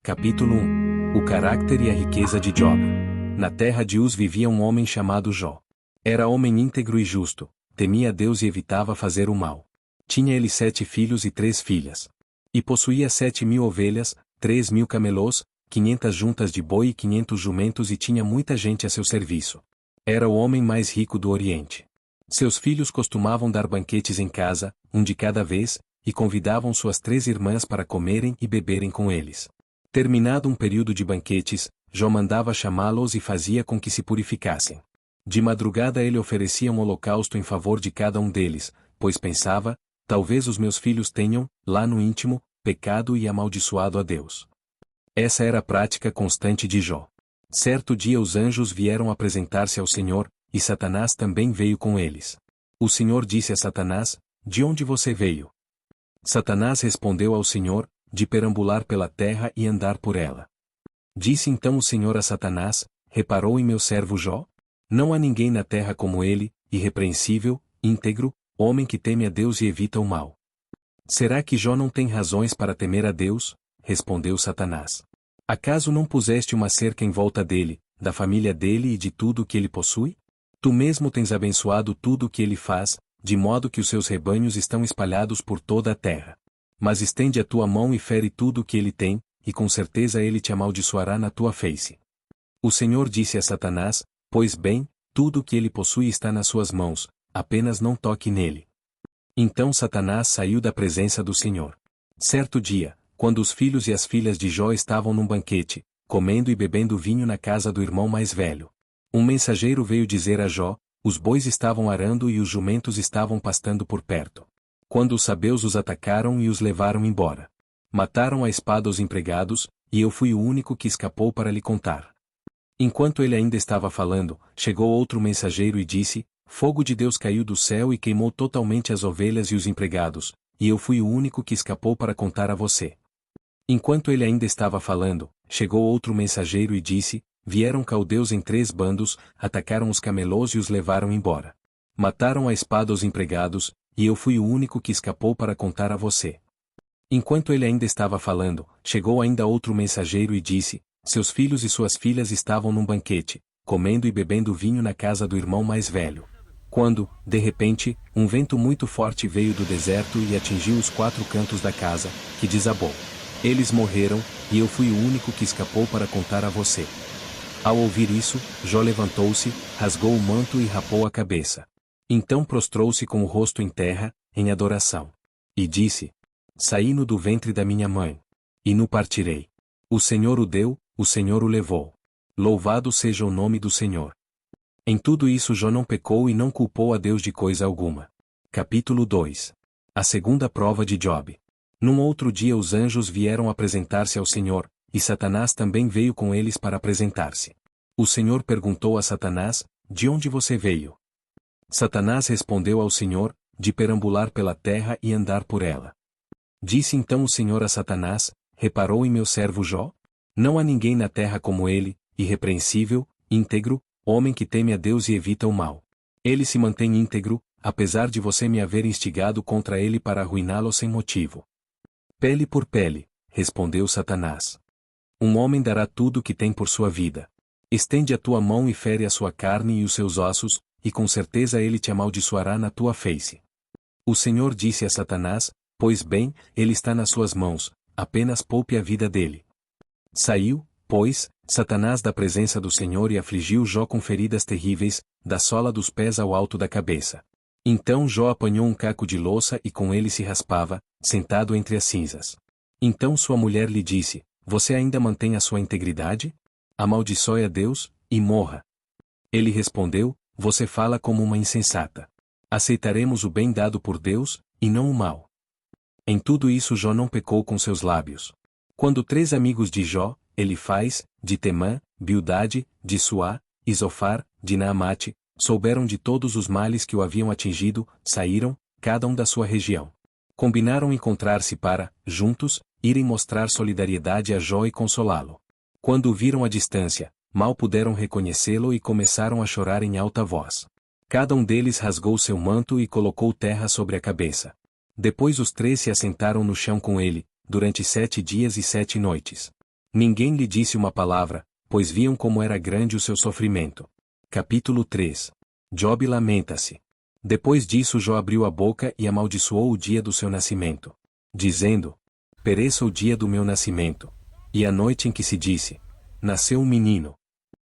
Capítulo 1. O caráter e a riqueza de Job. Na terra de Uz vivia um homem chamado Jó. Era homem íntegro e justo, temia a Deus e evitava fazer o mal. Tinha ele 7 filhos e 3 filhas. E possuía 7.000 ovelhas, 3.000 camelôs, 500 juntas de boi e 500 jumentos e tinha muita gente a seu serviço. Era o homem mais rico do Oriente. Seus filhos costumavam dar banquetes em casa, um de cada vez, e convidavam suas 3 irmãs para comerem e beberem com eles. Terminado um período de banquetes, Jó mandava chamá-los e fazia com que se purificassem. De madrugada ele oferecia um holocausto em favor de cada um deles, pois pensava, talvez os meus filhos tenham, lá no íntimo, pecado e amaldiçoado a Deus. Essa era a prática constante de Jó. Certo dia os anjos vieram apresentar-se ao Senhor, e Satanás também veio com eles. O Senhor disse a Satanás: "De onde você veio?" Satanás respondeu ao Senhor: "De perambular pela terra e andar por ela." Disse então o Senhor a Satanás: "Reparou em meu servo Jó? Não há ninguém na terra como ele, irrepreensível, íntegro, homem que teme a Deus e evita o mal." "Será que Jó não tem razões para temer a Deus?" respondeu Satanás. "Acaso não puseste uma cerca em volta dele, da família dele e de tudo o que ele possui? Tu mesmo tens abençoado tudo o que ele faz, de modo que os seus rebanhos estão espalhados por toda a terra. Mas estende a tua mão e fere tudo o que ele tem, e com certeza ele te amaldiçoará na tua face." O Senhor disse a Satanás: "Pois bem, tudo o que ele possui está nas suas mãos, apenas não toque nele." Então Satanás saiu da presença do Senhor. Certo dia, quando os filhos e as filhas de Jó estavam num banquete, comendo e bebendo vinho na casa do irmão mais velho, um mensageiro veio dizer a Jó: "Os bois estavam arando e os jumentos estavam pastando por perto." Quando os sabeus os atacaram e os levaram embora. Mataram à espada os empregados, e eu fui o único que escapou para lhe contar. Enquanto ele ainda estava falando, chegou outro mensageiro e disse: "Fogo de Deus caiu do céu e queimou totalmente as ovelhas e os empregados, e eu fui o único que escapou para contar a você." Enquanto ele ainda estava falando, chegou outro mensageiro e disse: "Vieram caldeus em 3 bandos, atacaram os camelôs e os levaram embora. Mataram à espada os empregados, e eu fui o único que escapou para contar a você." Enquanto ele ainda estava falando, chegou ainda outro mensageiro e disse: "Seus filhos e suas filhas estavam num banquete, comendo e bebendo vinho na casa do irmão mais velho. Quando, de repente, um vento muito forte veio do deserto e atingiu os 4 cantos da casa, que desabou. Eles morreram, e eu fui o único que escapou para contar a você." Ao ouvir isso, Jó levantou-se, rasgou o manto e rapou a cabeça. Então prostrou-se com o rosto em terra, em adoração. E disse: "Saí-no do ventre da minha mãe. E no partirei. O Senhor o deu, o Senhor o levou. Louvado seja o nome do Senhor." Em tudo isso Jó não pecou e não culpou a Deus de coisa alguma. Capítulo 2. A segunda prova de Job. Num outro dia os anjos vieram apresentar-se ao Senhor, e Satanás também veio com eles para apresentar-se. O Senhor perguntou a Satanás: "De onde você veio?" Satanás respondeu ao Senhor: "De perambular pela terra e andar por ela." Disse então o Senhor a Satanás: "Reparou em meu servo Jó? Não há ninguém na terra como ele, irrepreensível, íntegro, homem que teme a Deus e evita o mal. Ele se mantém íntegro, apesar de você me haver instigado contra ele para arruiná-lo sem motivo." "Pele por pele", respondeu Satanás. "Um homem dará tudo o que tem por sua vida. Estende a tua mão e fere a sua carne e os seus ossos, e com certeza ele te amaldiçoará na tua face." O Senhor disse a Satanás: "Pois bem, ele está nas suas mãos, apenas poupe a vida dele." Saiu, pois, Satanás da presença do Senhor e afligiu Jó com feridas terríveis, da sola dos pés ao alto da cabeça. Então Jó apanhou um caco de louça e com ele se raspava, sentado entre as cinzas. Então sua mulher lhe disse: "Você ainda mantém a sua integridade? Amaldiçoe a Deus, e morra." Ele respondeu: "Você fala como uma insensata. Aceitaremos o bem dado por Deus, e não o mal." Em tudo isso Jó não pecou com seus lábios. Quando 3 amigos de Jó, Elifaz, de Temã, Bildade, de Suá, e Zofar, de Naamate, souberam de todos os males que o haviam atingido, saíram, cada um da sua região. Combinaram encontrar-se para, juntos, irem mostrar solidariedade a Jó e consolá-lo. Quando o viram à distância, mal puderam reconhecê-lo e começaram a chorar em alta voz. Cada um deles rasgou seu manto e colocou terra sobre a cabeça. Depois os 3 se assentaram no chão com ele, durante 7 dias e 7 noites. Ninguém lhe disse uma palavra, pois viam como era grande o seu sofrimento. Capítulo 3. Jobe lamenta-se. Depois disso Jó abriu a boca e amaldiçoou o dia do seu nascimento, dizendo: pereça o dia do meu nascimento, e a noite em que se disse: nasceu um menino.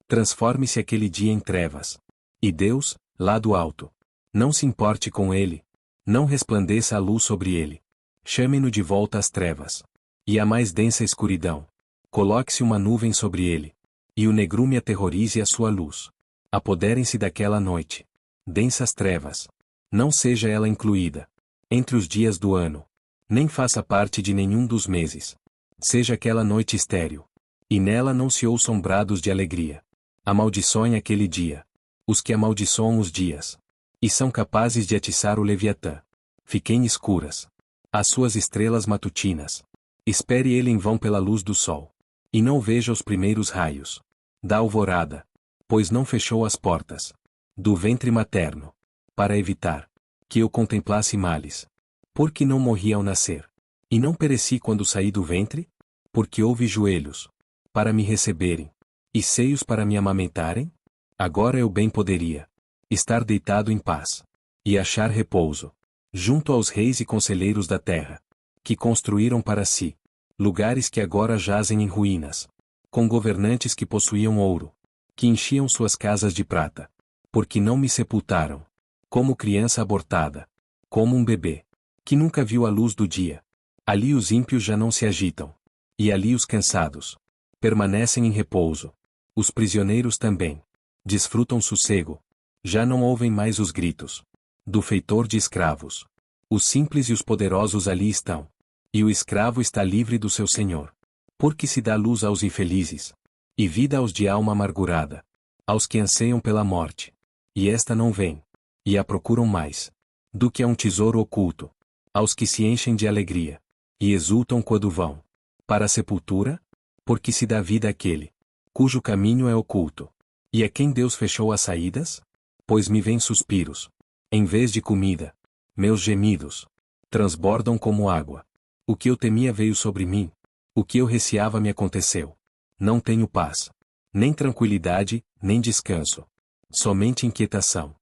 Transforme-se aquele dia em trevas. E Deus, lá do alto, não se importe com ele, não resplandeça a luz sobre ele. Chame-no de volta às trevas. E a mais densa escuridão. Coloque-se uma nuvem sobre ele. E o negrume aterrorize a sua luz. Apoderem-se daquela noite. Densas trevas. Não seja ela incluída entre os dias do ano. Nem faça parte de nenhum dos meses. Seja aquela noite estéril. E nela não se ouçam brados de alegria. Amaldiçoem aquele dia. Os que amaldiçoam os dias. E são capazes de atiçar o Leviatã. Fiquem escuras as suas estrelas matutinas. Espere ele em vão pela luz do sol. E não veja os primeiros raios da alvorada, pois não fechou as portas do ventre materno, para evitar que eu contemplasse males. Porque não morri ao nascer, e não pereci quando saí do ventre? Porque houve joelhos para me receberem, e seios para me amamentarem? Agora eu bem poderia estar deitado em paz, e achar repouso junto aos reis e conselheiros da terra, que construíram para si lugares que agora jazem em ruínas, com governantes que possuíam ouro, que enchiam suas casas de prata, porque não me sepultaram, como criança abortada, como um bebê, que nunca viu a luz do dia. Ali os ímpios já não se agitam, e ali os cansados permanecem em repouso. Os prisioneiros também desfrutam sossego, já não ouvem mais os gritos do feitor de escravos. Os simples e os poderosos ali estão, e o escravo está livre do seu senhor. Porque se dá luz aos infelizes, e vida aos de alma amargurada, aos que anseiam pela morte, e esta não vem, e a procuram mais do que a um tesouro oculto, aos que se enchem de alegria, e exultam quando vão para a sepultura, porque se dá vida àquele cujo caminho é oculto, e a quem Deus fechou as saídas? Pois me vêm suspiros, em vez de comida, meus gemidos transbordam como água. O que eu temia veio sobre mim, o que eu receava me aconteceu. Não tenho paz, nem tranquilidade, nem descanso. Somente inquietação.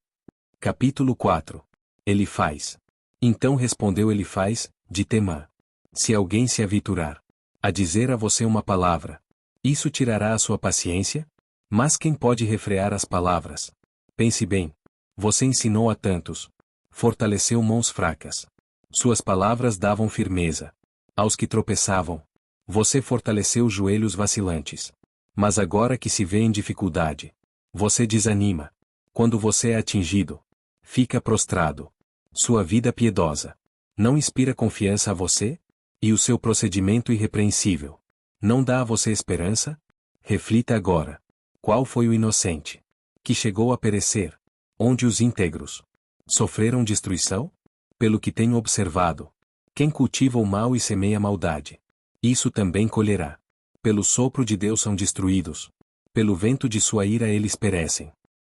Capítulo 4. Elifaz. Então respondeu Elifaz, de Temã: se alguém se aventurar a dizer a você uma palavra, isso tirará a sua paciência? Mas quem pode refrear as palavras? Pense bem. Você ensinou a tantos, fortaleceu mãos fracas. Suas palavras davam firmeza aos que tropeçavam. Você fortaleceu joelhos vacilantes. Mas agora que se vê em dificuldade, você desanima. Quando você é atingido, fica prostrado. Sua vida piedosa não inspira confiança a você? E o seu procedimento irrepreensível não dá a você esperança? Reflita agora. Qual foi o inocente que chegou a perecer, onde os íntegros sofreram destruição? Pelo que tenho observado, quem cultiva o mal e semeia a maldade, isso também colherá. Pelo sopro de Deus são destruídos, pelo vento de sua ira eles perecem.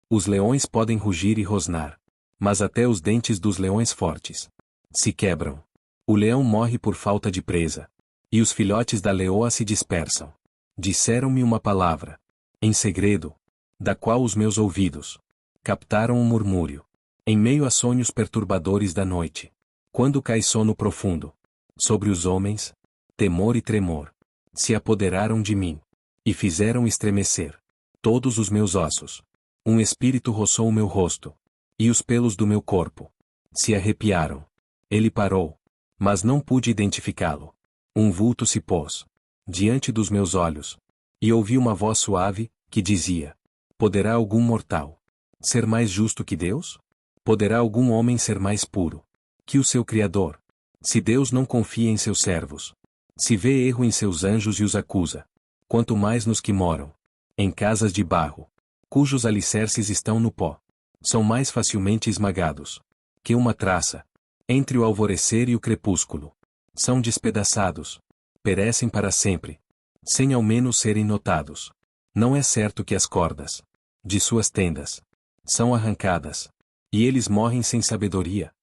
Os leões podem rugir e rosnar, mas até os dentes dos leões fortes se quebram. O leão morre por falta de presa, e os filhotes da leoa se dispersam. Disseram-me uma palavra, em segredo, da qual os meus ouvidos captaram um murmúrio, em meio a sonhos perturbadores da noite. Quando cai sono profundo sobre os homens, temor e tremor se apoderaram de mim, e fizeram estremecer todos os meus ossos. Um espírito roçou o meu rosto, e os pelos do meu corpo se arrepiaram. Ele parou, mas não pude identificá-lo. Um vulto se pôs diante dos meus olhos, e ouvi uma voz suave, que dizia: poderá algum mortal ser mais justo que Deus? Poderá algum homem ser mais puro que o seu Criador? Se Deus não confia em seus servos, se vê erro em seus anjos e os acusa, quanto mais nos que moram em casas de barro, cujos alicerces estão no pó, são mais facilmente esmagados que uma traça. Entre o alvorecer e o crepúsculo, são despedaçados, perecem para sempre, sem ao menos serem notados. Não é certo que as cordas de suas tendas são arrancadas, e eles morrem sem sabedoria.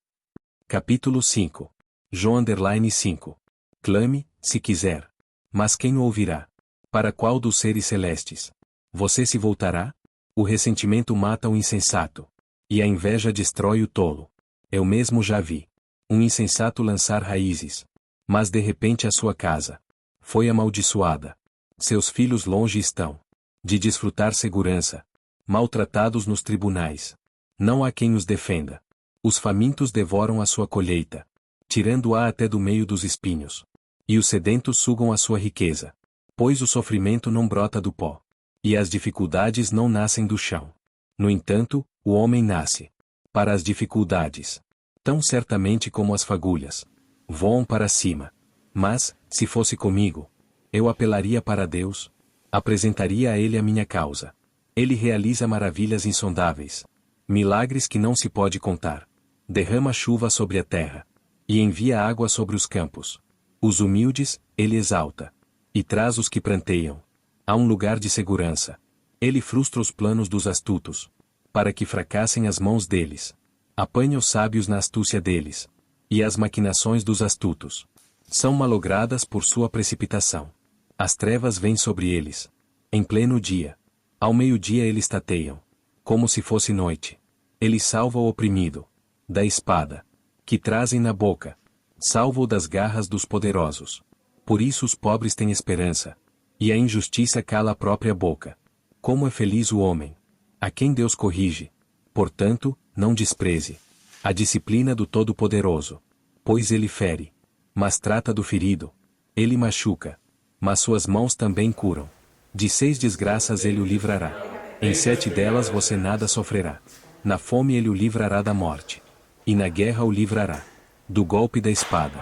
Capítulo 5. Jó _5. Clame, se quiser, mas quem o ouvirá? Para qual dos seres celestes você se voltará? O ressentimento mata o insensato, e a inveja destrói o tolo. Eu mesmo já vi um insensato lançar raízes, mas de repente a sua casa foi amaldiçoada. Seus filhos longe estão de desfrutar segurança, maltratados nos tribunais. Não há quem os defenda. Os famintos devoram a sua colheita, tirando-a até do meio dos espinhos. E os sedentos sugam a sua riqueza. Pois o sofrimento não brota do pó, e as dificuldades não nascem do chão. No entanto, o homem nasce para as dificuldades, tão certamente como as fagulhas voam para cima. Mas, se fosse comigo, eu apelaria para Deus, apresentaria a Ele a minha causa. Ele realiza maravilhas insondáveis, milagres que não se pode contar. Derrama chuva sobre a terra, e envia água sobre os campos. Os humildes, Ele exalta, e traz os que pranteiam a um lugar de segurança. Ele frustra os planos dos astutos, para que fracassem as mãos deles. Apanha os sábios na astúcia deles, e as maquinações dos astutos são malogradas por sua precipitação. As trevas vêm sobre eles, em pleno dia. Ao meio-dia eles tateiam, como se fosse noite. Ele salva o oprimido da espada que trazem na boca, salva-o das garras dos poderosos. Por isso os pobres têm esperança, e a injustiça cala a própria boca. Como é feliz o homem a quem Deus corrige. Portanto, não despreze a disciplina do Todo-Poderoso, pois ele fere, mas trata do ferido. Ele machuca, mas suas mãos também curam. De 6 desgraças ele o livrará. Em 7 delas você nada sofrerá. Na fome ele o livrará da morte, e na guerra o livrará do golpe da espada.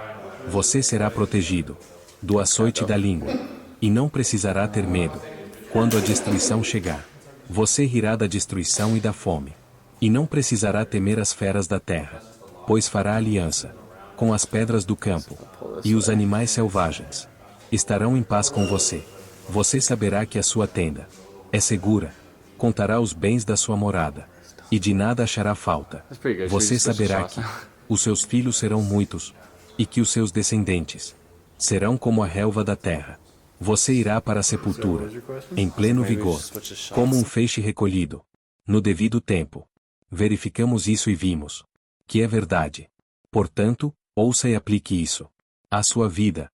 Você será protegido do açoite da língua, e não precisará ter medo quando a destruição chegar. Você rirá da destruição e da fome, e não precisará temer as feras da terra, pois fará aliança com as pedras do campo, e os animais selvagens estarão em paz com você. Você saberá que a sua tenda é segura, contará os bens da sua morada, e de nada achará falta. Você saberá que os seus filhos serão muitos, e que os seus descendentes serão como a relva da terra. Você irá para a sepultura, em pleno vigor, como um feixe recolhido, no devido tempo. Verificamos isso e vimos que é verdade. Portanto, ouça e aplique isso à sua vida.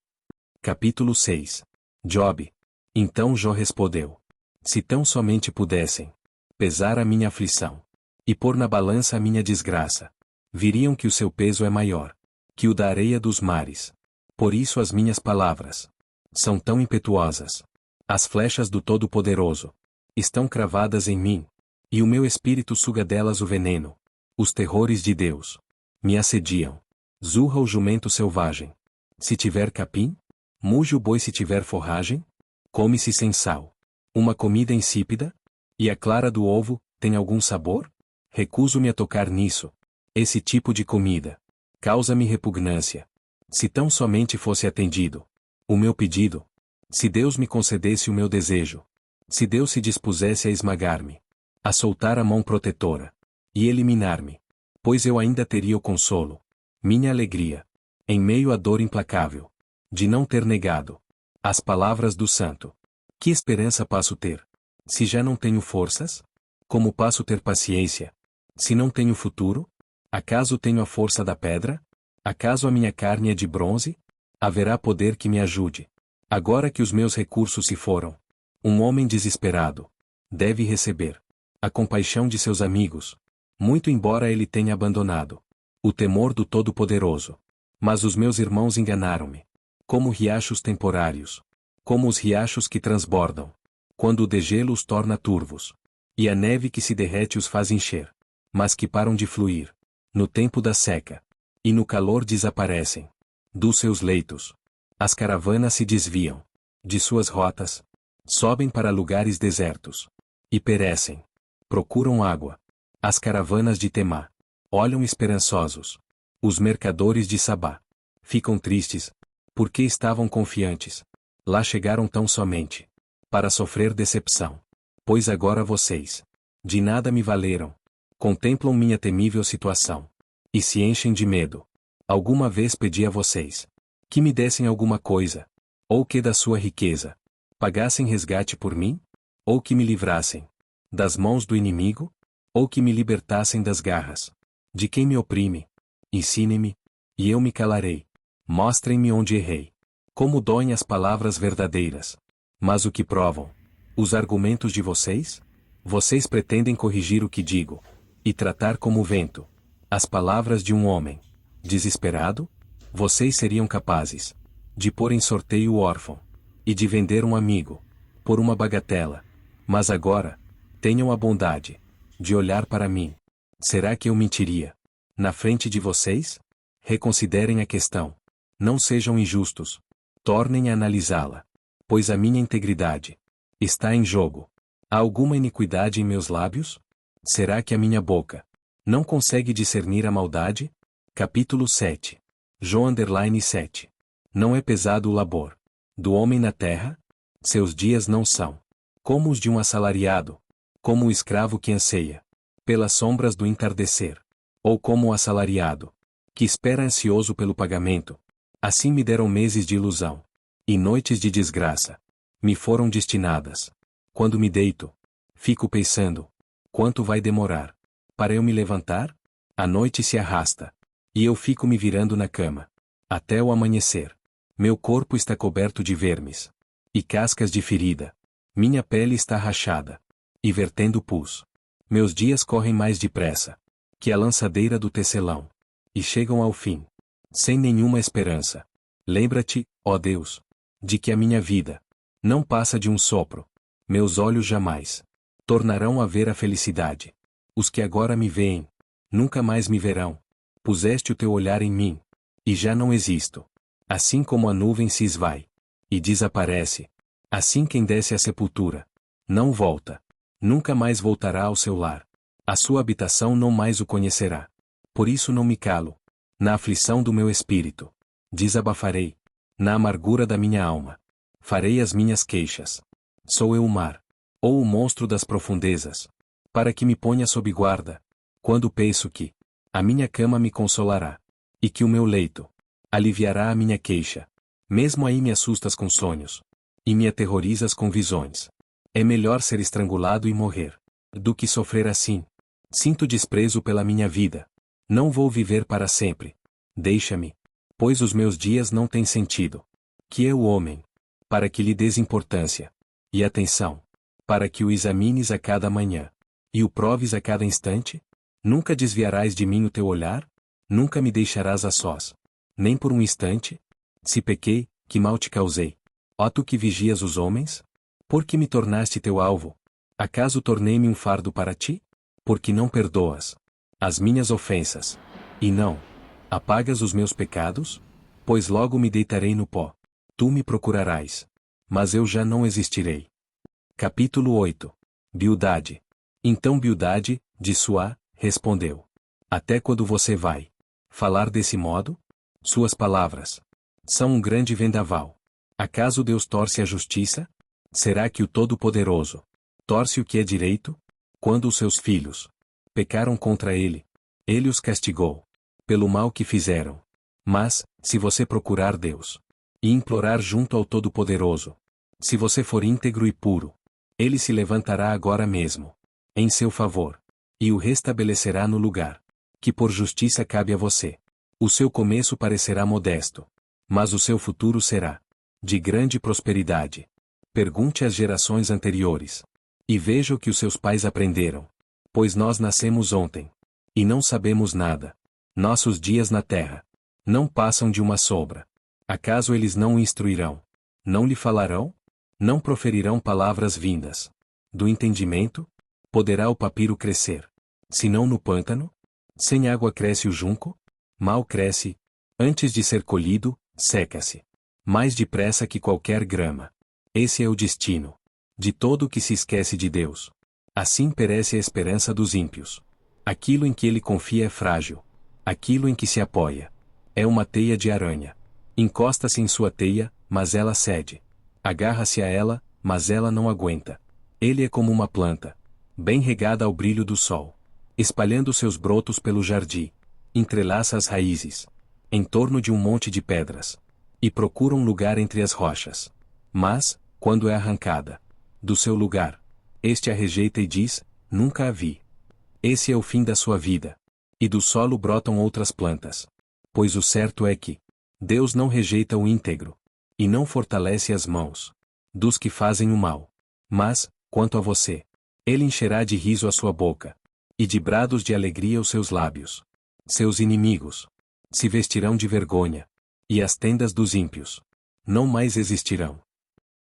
Capítulo 6. Job. Então Jó respondeu: se tão somente pudessem pesar a minha aflição, e pôr na balança a minha desgraça, viriam que o seu peso é maior que o da areia dos mares. Por isso as minhas palavras são tão impetuosas. As flechas do Todo-Poderoso estão cravadas em mim, e o meu espírito suga delas o veneno. Os terrores de Deus me assediam. Zurra o jumento selvagem se tiver capim? Muge o boi se tiver forragem? Come-se sem sal uma comida insípida? E a clara do ovo tem algum sabor? Recuso-me a tocar nisso. Esse tipo de comida causa-me repugnância. Se tão somente fosse atendido o meu pedido, se Deus me concedesse o meu desejo, se Deus se dispusesse a esmagar-me, a soltar a mão protetora, e eliminar-me, pois eu ainda teria o consolo, minha alegria, em meio à dor implacável, de não ter negado as palavras do santo. Que esperança passo ter, se já não tenho forças? Como passo ter paciência, se não tenho futuro? Acaso tenho a força da pedra? Acaso a minha carne é de bronze? Haverá poder que me ajude. Agora que os meus recursos se foram, um homem desesperado deve receber a compaixão de seus amigos, muito embora ele tenha abandonado o temor do Todo-Poderoso. Mas os meus irmãos enganaram-me, como riachos temporários, como os riachos que transbordam, quando o degelo os torna turvos, e a neve que se derrete os faz encher, mas que param de fluir no tempo da seca, e no calor desaparecem dos seus leitos. As caravanas se desviam de suas rotas, sobem para lugares desertos, e perecem. Procuram água. As caravanas de Temá olham esperançosos. Os mercadores de Sabá ficam tristes, porque estavam confiantes. Lá chegaram tão somente para sofrer decepção. Pois agora vocês de nada me valeram. Contemplam minha temível situação, e se enchem de medo. Alguma vez pedi a vocês que me dessem alguma coisa, ou que da sua riqueza Pagassem resgate por mim? Ou que me livrassem das mãos do inimigo? Ou que me libertassem das garras de quem me oprime? Ensinem-me, e eu me calarei. Mostrem-me onde errei. Como doem as palavras verdadeiras. Mas o que provam? Os argumentos de vocês? Vocês pretendem corrigir o que digo, e tratar como vento as palavras de um homem desesperado? Vocês seriam capazes de pôr em sorteio o órfão, e de vender um amigo por uma bagatela. Mas agora, tenham a bondade de olhar para mim. Será que eu mentiria na frente de vocês? Reconsiderem a questão. Não sejam injustos. Tornem a analisá-la. Pois a minha integridade está em jogo. Há alguma iniquidade em meus lábios? Será que a minha boca não consegue discernir a maldade? Capítulo 7. Jó_7. Não é pesado o labor do homem na terra? Seus dias não são como os de um assalariado, como o escravo que anseia pelas sombras do entardecer, ou como o assalariado que espera ansioso pelo pagamento. Assim me deram meses de ilusão, e noites de desgraça me foram destinadas. Quando me deito, fico pensando, quanto vai demorar para eu me levantar? A noite se arrasta, e eu fico me virando na cama até o amanhecer. Meu corpo está coberto de vermes e cascas de ferida. Minha pele está rachada e vertendo pus. Meus dias correm mais depressa que a lançadeira do tecelão, e chegam ao fim sem nenhuma esperança. Lembra-te, ó Deus, de que a minha vida não passa de um sopro. Meus olhos jamais tornarão a ver a felicidade. Os que agora me veem nunca mais me verão. Puseste o teu olhar em mim, e já não existo. Assim como a nuvem se esvai e desaparece, assim quem desce à sepultura não volta. Nunca mais voltará ao seu lar. A sua habitação não mais o conhecerá. Por isso não me calo. Na aflição do meu espírito desabafarei. Na amargura da minha alma farei as minhas queixas. Sou eu o mar, ou o monstro das profundezas, para que me ponha sob guarda, quando penso que a minha cama me consolará, e que o meu leito aliviará a minha queixa. Mesmo aí me assustas com sonhos, e me aterrorizas com visões. É melhor ser estrangulado e morrer do que sofrer assim. Sinto desprezo pela minha vida. Não vou viver para sempre. Deixa-me, pois os meus dias não têm sentido. Que é o homem, para que lhe des importância e atenção, para que o examines a cada manhã, e o proves a cada instante? Nunca desviarás de mim o teu olhar? Nunca me deixarás a sós, nem por um instante? Se pequei, que mal te causei? Ó tu que vigias os homens? Por que me tornaste teu alvo? Acaso tornei-me um fardo para ti? Porque não perdoas as minhas ofensas, e não apagas os meus pecados? Pois logo me deitarei no pó. Tu me procurarás, mas eu já não existirei. Capítulo 8. Bildade. Então Bildade, de Suá, respondeu: Até quando você vai falar desse modo? Suas palavras são um grande vendaval. Acaso Deus torce a justiça? Será que o Todo-Poderoso torce o que é direito? Quando os seus filhos pecaram contra ele, ele os castigou pelo mal que fizeram. Mas, se você procurar Deus e implorar junto ao Todo-Poderoso, se você for íntegro e puro, ele se levantará agora mesmo em seu favor e o restabelecerá no lugar que por justiça cabe a você. O seu começo parecerá modesto, mas o seu futuro será de grande prosperidade. Pergunte às gerações anteriores e veja o que os seus pais aprenderam. Pois nós nascemos ontem e não sabemos nada. Nossos dias na terra não passam de uma sombra. Acaso eles não o instruirão? Não lhe falarão? Não proferirão palavras vindas do entendimento? Poderá o papiro crescer, senão no pântano? Sem água cresce o junco? Mal cresce, antes de ser colhido, seca-se. Mais depressa que qualquer grama. Esse é o destino de todo o que se esquece de Deus. Assim perece a esperança dos ímpios. Aquilo em que ele confia é frágil. Aquilo em que se apoia é uma teia de aranha. Encosta-se em sua teia, mas ela cede. Agarra-se a ela, mas ela não aguenta. Ele é como uma planta, bem regada ao brilho do sol, espalhando seus brotos pelo jardim. Entrelaça as raízes em torno de um monte de pedras e procura um lugar entre as rochas. Mas, quando é arrancada do seu lugar, este a rejeita e diz: nunca a vi. Esse é o fim da sua vida. E do solo brotam outras plantas. Pois o certo é que Deus não rejeita o íntegro, e não fortalece as mãos dos que fazem o mal. Mas, quanto a você, ele encherá de riso a sua boca, e de brados de alegria os seus lábios. Seus inimigos se vestirão de vergonha, e as tendas dos ímpios não mais existirão.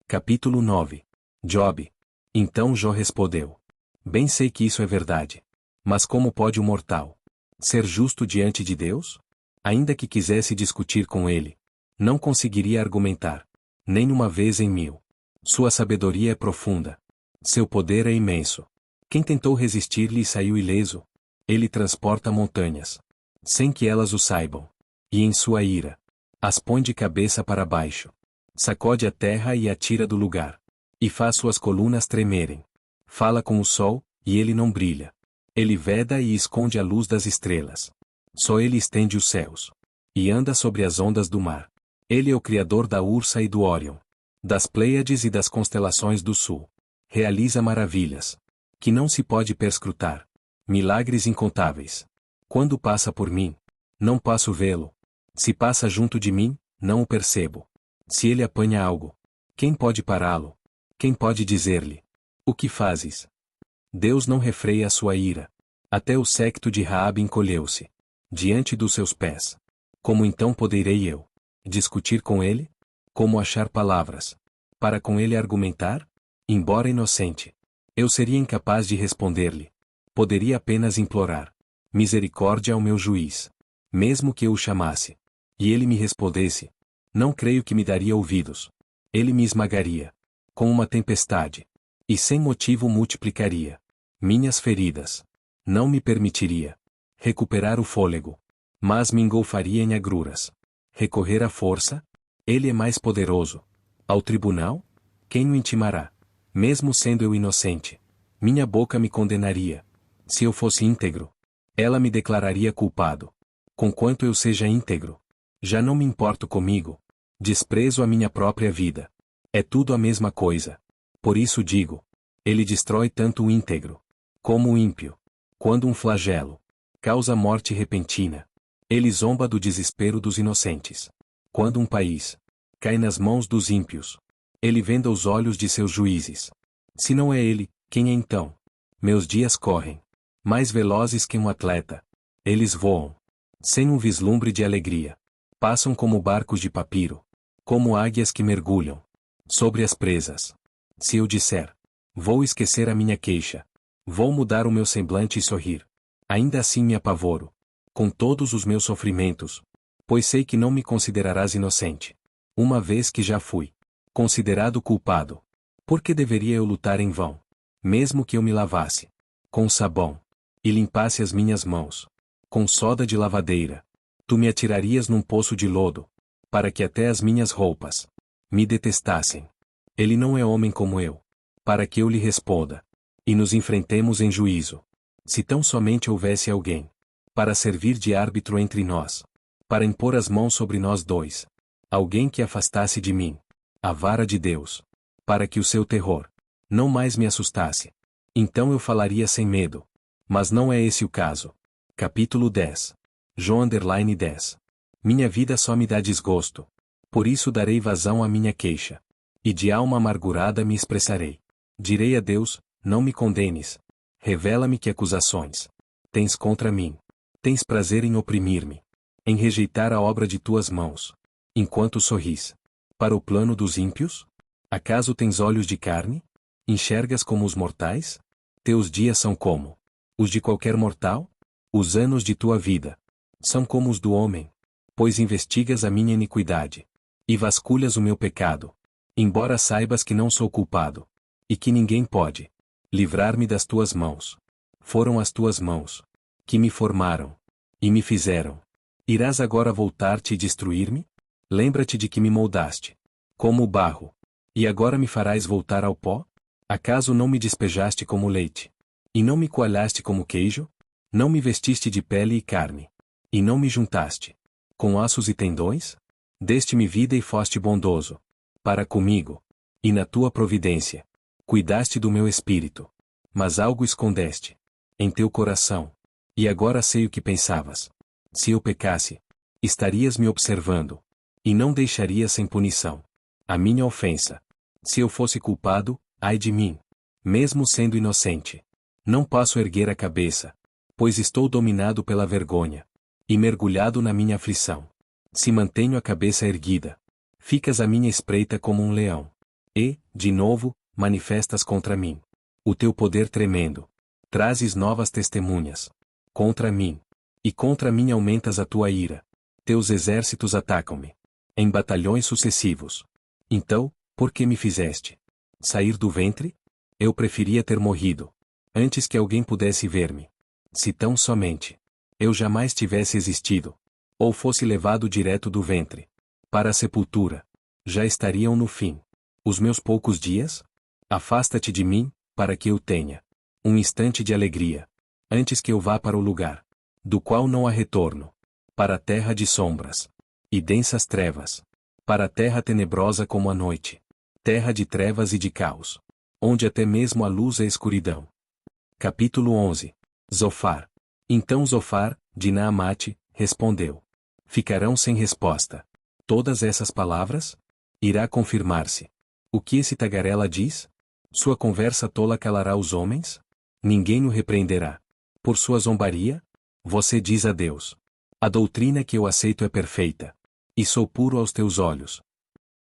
Capítulo 9. Job. Então Jó respondeu: bem sei que isso é verdade. Mas como pode o mortal ser justo diante de Deus? Ainda que quisesse discutir com ele, não conseguiria argumentar, nem uma vez em 1000. Sua sabedoria é profunda. Seu poder é imenso. Quem tentou resistir-lhe e saiu ileso? Ele transporta montanhas, sem que elas o saibam. E em sua ira, as põe de cabeça para baixo. Sacode a terra e a tira do lugar. E faz suas colunas tremerem. Fala com o sol, e ele não brilha. Ele veda e esconde a luz das estrelas. Só ele estende os céus. E anda sobre as ondas do mar. Ele é o criador da Ursa e do Órion, das Pleiades e das constelações do sul. Realiza maravilhas que não se pode perscrutar. Milagres incontáveis. Quando passa por mim, não passo vê-lo. Se passa junto de mim, não o percebo. Se ele apanha algo, quem pode pará-lo? Quem pode dizer-lhe: o que fazes? Deus não refreia a sua ira. Até o séquito de Raabe encolheu-se diante dos seus pés. Como então poderei eu discutir com ele? Como achar palavras para com ele argumentar? Embora inocente, eu seria incapaz de responder-lhe. Poderia apenas implorar misericórdia ao meu juiz. Mesmo que eu o chamasse, e ele me respondesse, não creio que me daria ouvidos. Ele me esmagaria com uma tempestade, e sem motivo multiplicaria minhas feridas. Não me permitiria recuperar o fôlego, mas me engolfaria em agruras. Recorrer à força? Ele é mais poderoso. Ao tribunal? Quem o intimará? Mesmo sendo eu inocente, minha boca me condenaria. Se eu fosse íntegro, ela me declararia culpado. Conquanto eu seja íntegro, já não me importo comigo. Desprezo a minha própria vida. É tudo a mesma coisa. Por isso digo: ele destrói tanto o íntegro como o ímpio. Quando um flagelo causa morte repentina, ele zomba do desespero dos inocentes. Quando um país cai nas mãos dos ímpios, ele venda os olhos de seus juízes. Se não é ele, quem é então? Meus dias correm mais velozes que um atleta. Eles voam sem um vislumbre de alegria. Passam como barcos de papiro, como águias que mergulham sobre as presas. Se eu disser: vou esquecer a minha queixa, vou mudar o meu semblante e sorrir, ainda assim me apavoro com todos os meus sofrimentos, pois sei que não me considerarás inocente. Uma vez que já fui considerado culpado, por que deveria eu lutar em vão? Mesmo que eu me lavasse com sabão e limpasse as minhas mãos com soda de lavadeira, tu me atirarias num poço de lodo, para que até as minhas roupas me detestassem. Ele não é homem como eu, para que eu lhe responda, e nos enfrentemos em juízo. Se tão somente houvesse alguém para servir de árbitro entre nós, para impor as mãos sobre nós dois, alguém que afastasse de mim a vara de Deus, para que o seu terror não mais me assustasse, então eu falaria sem medo. Mas não é esse o caso. Capítulo 10. Jó 10. Minha vida só me dá desgosto. Por isso darei vazão à minha queixa. E de alma amargurada me expressarei. Direi a Deus: não me condenes. Revela-me que acusações tens contra mim. Tens prazer em oprimir-me, em rejeitar a obra de tuas mãos, enquanto sorris para o plano dos ímpios? Acaso tens olhos de carne? Enxergas como os mortais? Teus dias são como os de qualquer mortal? Os anos de tua vida são como os do homem, pois investigas a minha iniquidade e vasculhas o meu pecado, embora saibas que não sou culpado, e que ninguém pode livrar-me das tuas mãos. Foram as tuas mãos que me formaram e me fizeram. Irás agora voltar-te e destruir-me? Lembra-te de que me moldaste como o barro, e agora me farás voltar ao pó? Acaso não me despejaste como leite, e não me coalhaste como queijo? Não me vestiste de pele e carne, e não me juntaste com ossos e tendões? Deste-me vida e foste bondoso para comigo, E na tua providência, cuidaste do meu espírito. Mas algo escondeste em teu coração. E agora sei o que pensavas. Se eu pecasse, estarias me observando. E não deixarias sem punição a minha ofensa. Se eu fosse culpado, ai de mim. Mesmo sendo inocente, não posso erguer a cabeça, pois estou dominado pela vergonha. E mergulhado na minha aflição. Se mantenho a cabeça erguida, ficas à minha espreita como um leão. E, de novo, manifestas contra mim o teu poder tremendo. Trazes novas testemunhas contra mim. E contra mim aumentas a tua ira. Teus exércitos atacam-me em batalhões sucessivos. Então, por que me fizeste sair do ventre? Eu preferia ter morrido antes que alguém pudesse ver-me. Se tão somente eu jamais tivesse existido, ou fosse levado direto do ventre para a sepultura, já estariam no fim os meus poucos dias? Afasta-te de mim, para que eu tenha um instante de alegria, antes que eu vá para o lugar do qual não há retorno, para a terra de sombras e densas trevas, para a terra tenebrosa como a noite, terra de trevas e de caos, onde até mesmo a luz é escuridão. Capítulo 11. Zofar. Então Zofar, de Naamate, respondeu: ficarão sem resposta todas essas palavras? Irá confirmar-se o que esse tagarela diz? Sua conversa tola calará os homens? Ninguém o repreenderá por sua zombaria? Você diz a Deus: a doutrina que eu aceito é perfeita, e sou puro aos teus olhos.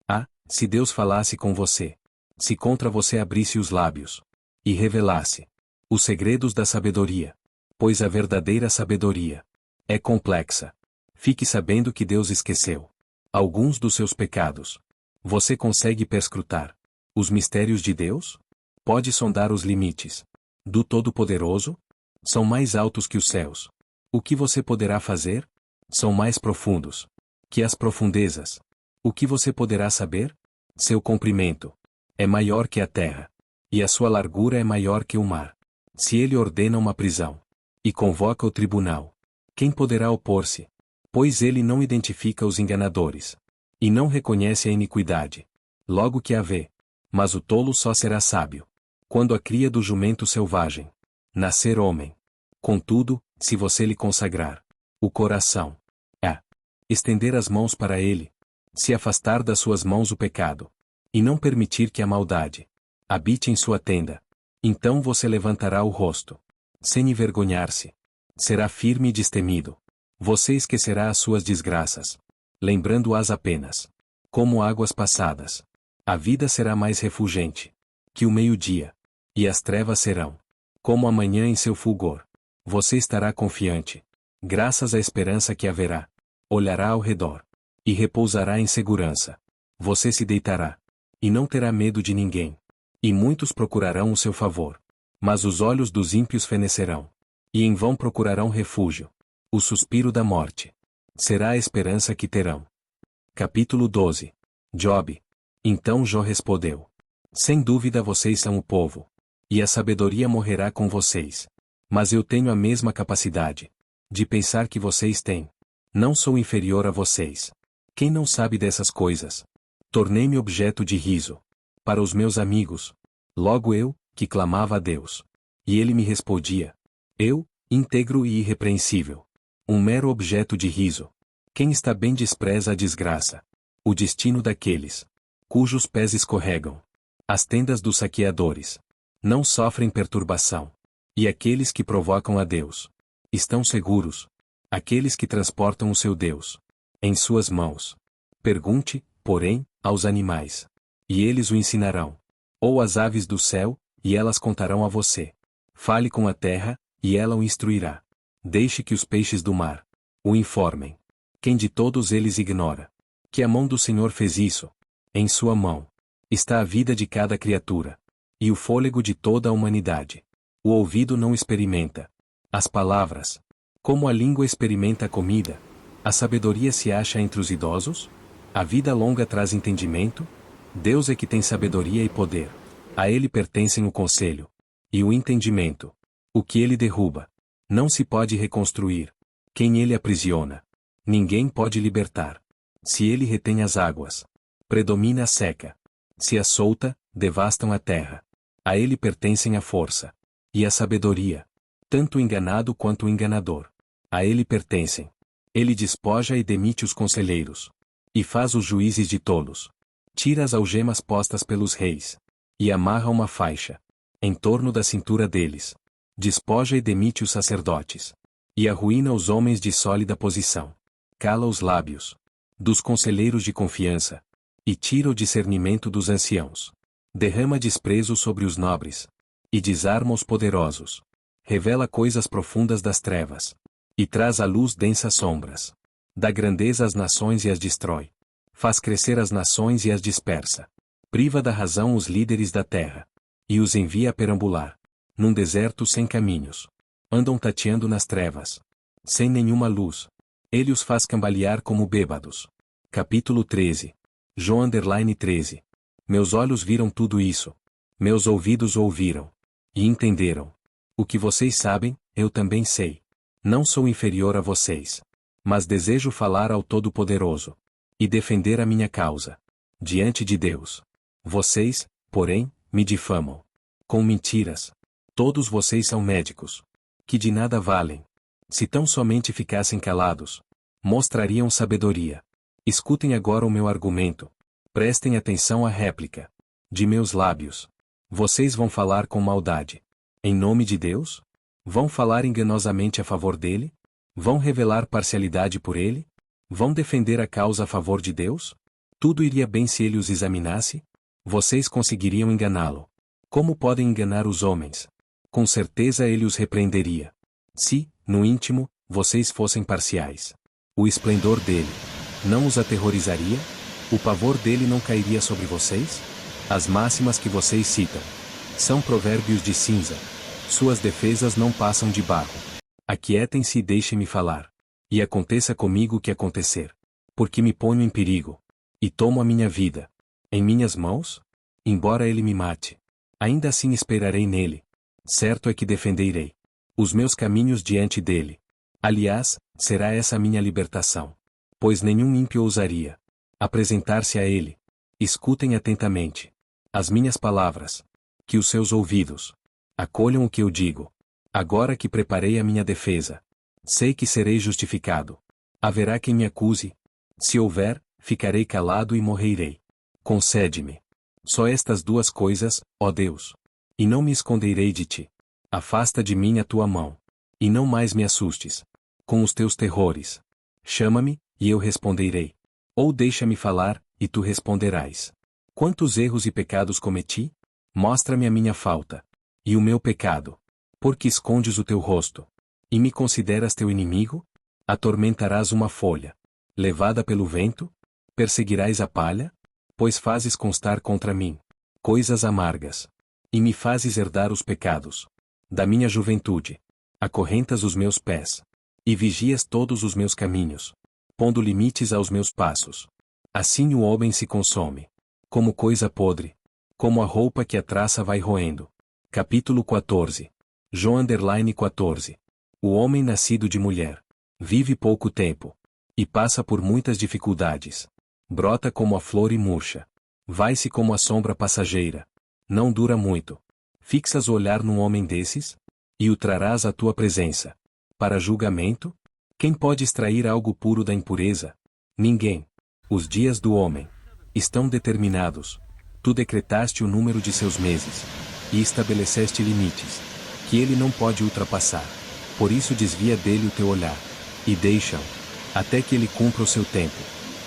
Ah, se Deus falasse com você, se contra você abrisse os lábios e revelasse os segredos da sabedoria, pois a verdadeira sabedoria é complexa. Fique sabendo que Deus esqueceu alguns dos seus pecados. Você consegue perscrutar os mistérios de Deus? Pode sondar os limites do Todo-Poderoso? São mais altos que os céus. O que você poderá fazer? São mais profundos que as profundezas. O que você poderá saber? Seu comprimento é maior que a terra, e a sua largura é maior que o mar. Se ele ordena uma prisão e convoca o tribunal, quem poderá opor-se? Pois ele não identifica os enganadores e não reconhece a iniquidade. Logo que a vê. Mas o tolo só será sábio quando a cria do jumento selvagem nascer homem. Contudo, se você lhe consagrar o coração a estender as mãos para ele, se afastar das suas mãos o pecado, e não permitir que a maldade habite em sua tenda, então você levantará o rosto, sem envergonhar-se. Será firme e destemido. Você esquecerá as suas desgraças, lembrando-as apenas como águas passadas. A vida será mais refulgente que o meio-dia, e as trevas serão como a manhã em seu fulgor. Você estará confiante, graças à esperança que haverá. Olhará ao redor e repousará em segurança. Você se deitará e não terá medo de ninguém. E muitos procurarão o seu favor, mas os olhos dos ímpios fenecerão, e em vão procurarão refúgio. O suspiro da morte será a esperança que terão. Capítulo 12. Jobe. Então Jó respondeu: sem dúvida vocês são o povo, e a sabedoria morrerá com vocês. Mas eu tenho a mesma capacidade de pensar que vocês têm. Não sou inferior a vocês. Quem não sabe dessas coisas? Tornei-me objeto de riso para os meus amigos. Logo eu, que clamava a Deus, e ele me respondia. Eu, íntegro e irrepreensível, um mero objeto de riso. Quem está bem despreza a desgraça, o destino daqueles cujos pés escorregam. As tendas dos saqueadores não sofrem perturbação. E aqueles que provocam a Deus estão seguros. Aqueles que transportam o seu Deus em suas mãos. Pergunte, porém, aos animais, e eles o ensinarão. Ou às aves do céu, e elas contarão a você. Fale com a terra, e ela o instruirá. Deixe que os peixes do mar o informem. Quem de todos eles ignora que a mão do Senhor fez isso? Em sua mão está a vida de cada criatura, e o fôlego de toda a humanidade. O ouvido não experimenta as palavras, como a língua experimenta a comida. A sabedoria se acha entre os idosos? A vida longa traz entendimento? Deus é que tem sabedoria e poder. A ele pertencem o conselho e o entendimento. O que ele derruba não se pode reconstruir. Quem ele aprisiona, ninguém pode libertar. Se ele retém as águas, predomina a seca. Se a solta, devastam a terra. A ele pertencem a força e a sabedoria. Tanto o enganado quanto o enganador. A ele pertencem. Ele despoja e demite os conselheiros. E faz os juízes de tolos. Tira as algemas postas pelos reis. E amarra uma faixa em torno da cintura deles. Despoja e demite os sacerdotes. E arruína os homens de sólida posição. Cala os lábios dos conselheiros de confiança. E tira o discernimento dos anciãos. Derrama desprezo sobre os nobres. E desarma os poderosos. Revela coisas profundas das trevas. E traz à luz densas sombras. Dá grandeza às nações e as destrói. Faz crescer as nações e as dispersa. Priva da razão os líderes da terra. E os envia a perambular. Num deserto sem caminhos. Andam tateando nas trevas. Sem nenhuma luz. Ele os faz cambalear como bêbados. Capítulo 13. Jó 13. Meus olhos viram tudo isso. Meus ouvidos ouviram. E entenderam. O que vocês sabem, eu também sei. Não sou inferior a vocês. Mas desejo falar ao Todo-Poderoso. E defender a minha causa. Diante de Deus. Vocês, porém, me difamam. Com mentiras. Todos vocês são médicos. Que de nada valem. Se tão somente ficassem calados. Mostrariam sabedoria. Escutem agora o meu argumento. Prestem atenção à réplica. De meus lábios. Vocês vão falar com maldade. Em nome de Deus? Vão falar enganosamente a favor dele? Vão revelar parcialidade por ele? Vão defender a causa a favor de Deus? Tudo iria bem se ele os examinasse? Vocês conseguiriam enganá-lo. Como podem enganar os homens? Com certeza ele os repreenderia. Se, no íntimo, vocês fossem parciais. O esplendor dele não os aterrorizaria? O pavor dele não cairia sobre vocês? As máximas que vocês citam são provérbios de cinza. Suas defesas não passam de barro. Aquietem-se e deixem-me falar. E aconteça comigo o que acontecer. Porque me ponho em perigo. E tomo a minha vida em minhas mãos? Embora ele me mate, ainda assim esperarei nele. Certo é que defenderei os meus caminhos diante dele. Aliás, será essa a minha libertação. Pois nenhum ímpio ousaria apresentar-se a ele. Escutem atentamente as minhas palavras. Que os seus ouvidos acolham o que eu digo. Agora que preparei a minha defesa, sei que serei justificado. Haverá quem me acuse. Se houver, ficarei calado e morrerei. Concede-me só estas duas coisas, ó Deus. E não me esconderei de ti. Afasta de mim a tua mão. E não mais me assustes com os teus terrores. Chama-me, e eu responderei. Ou deixa-me falar, e tu responderás. Quantos erros e pecados cometi? Mostra-me a minha falta e o meu pecado. Porque escondes o teu rosto e me consideras teu inimigo? Atormentarás uma folha levada pelo vento? Perseguirás a palha? Pois fazes constar contra mim coisas amargas e me fazes herdar os pecados da minha juventude. Acorrentas os meus pés e vigias todos os meus caminhos, pondo limites aos meus passos. Assim o homem se consome como coisa podre, como a roupa que a traça vai roendo. Capítulo 14. Jó 14. O homem nascido de mulher vive pouco tempo e passa por muitas dificuldades. Brota como a flor e murcha. Vai-se como a sombra passageira. Não dura muito. Fixas o olhar num homem desses? E o trarás à tua presença. Para julgamento? Quem pode extrair algo puro da impureza? Ninguém. Os dias do homem estão determinados. Tu decretaste o número de seus meses. E estabeleceste limites que ele não pode ultrapassar. Por isso desvia dele o teu olhar. E deixa-o até que ele cumpra o seu tempo.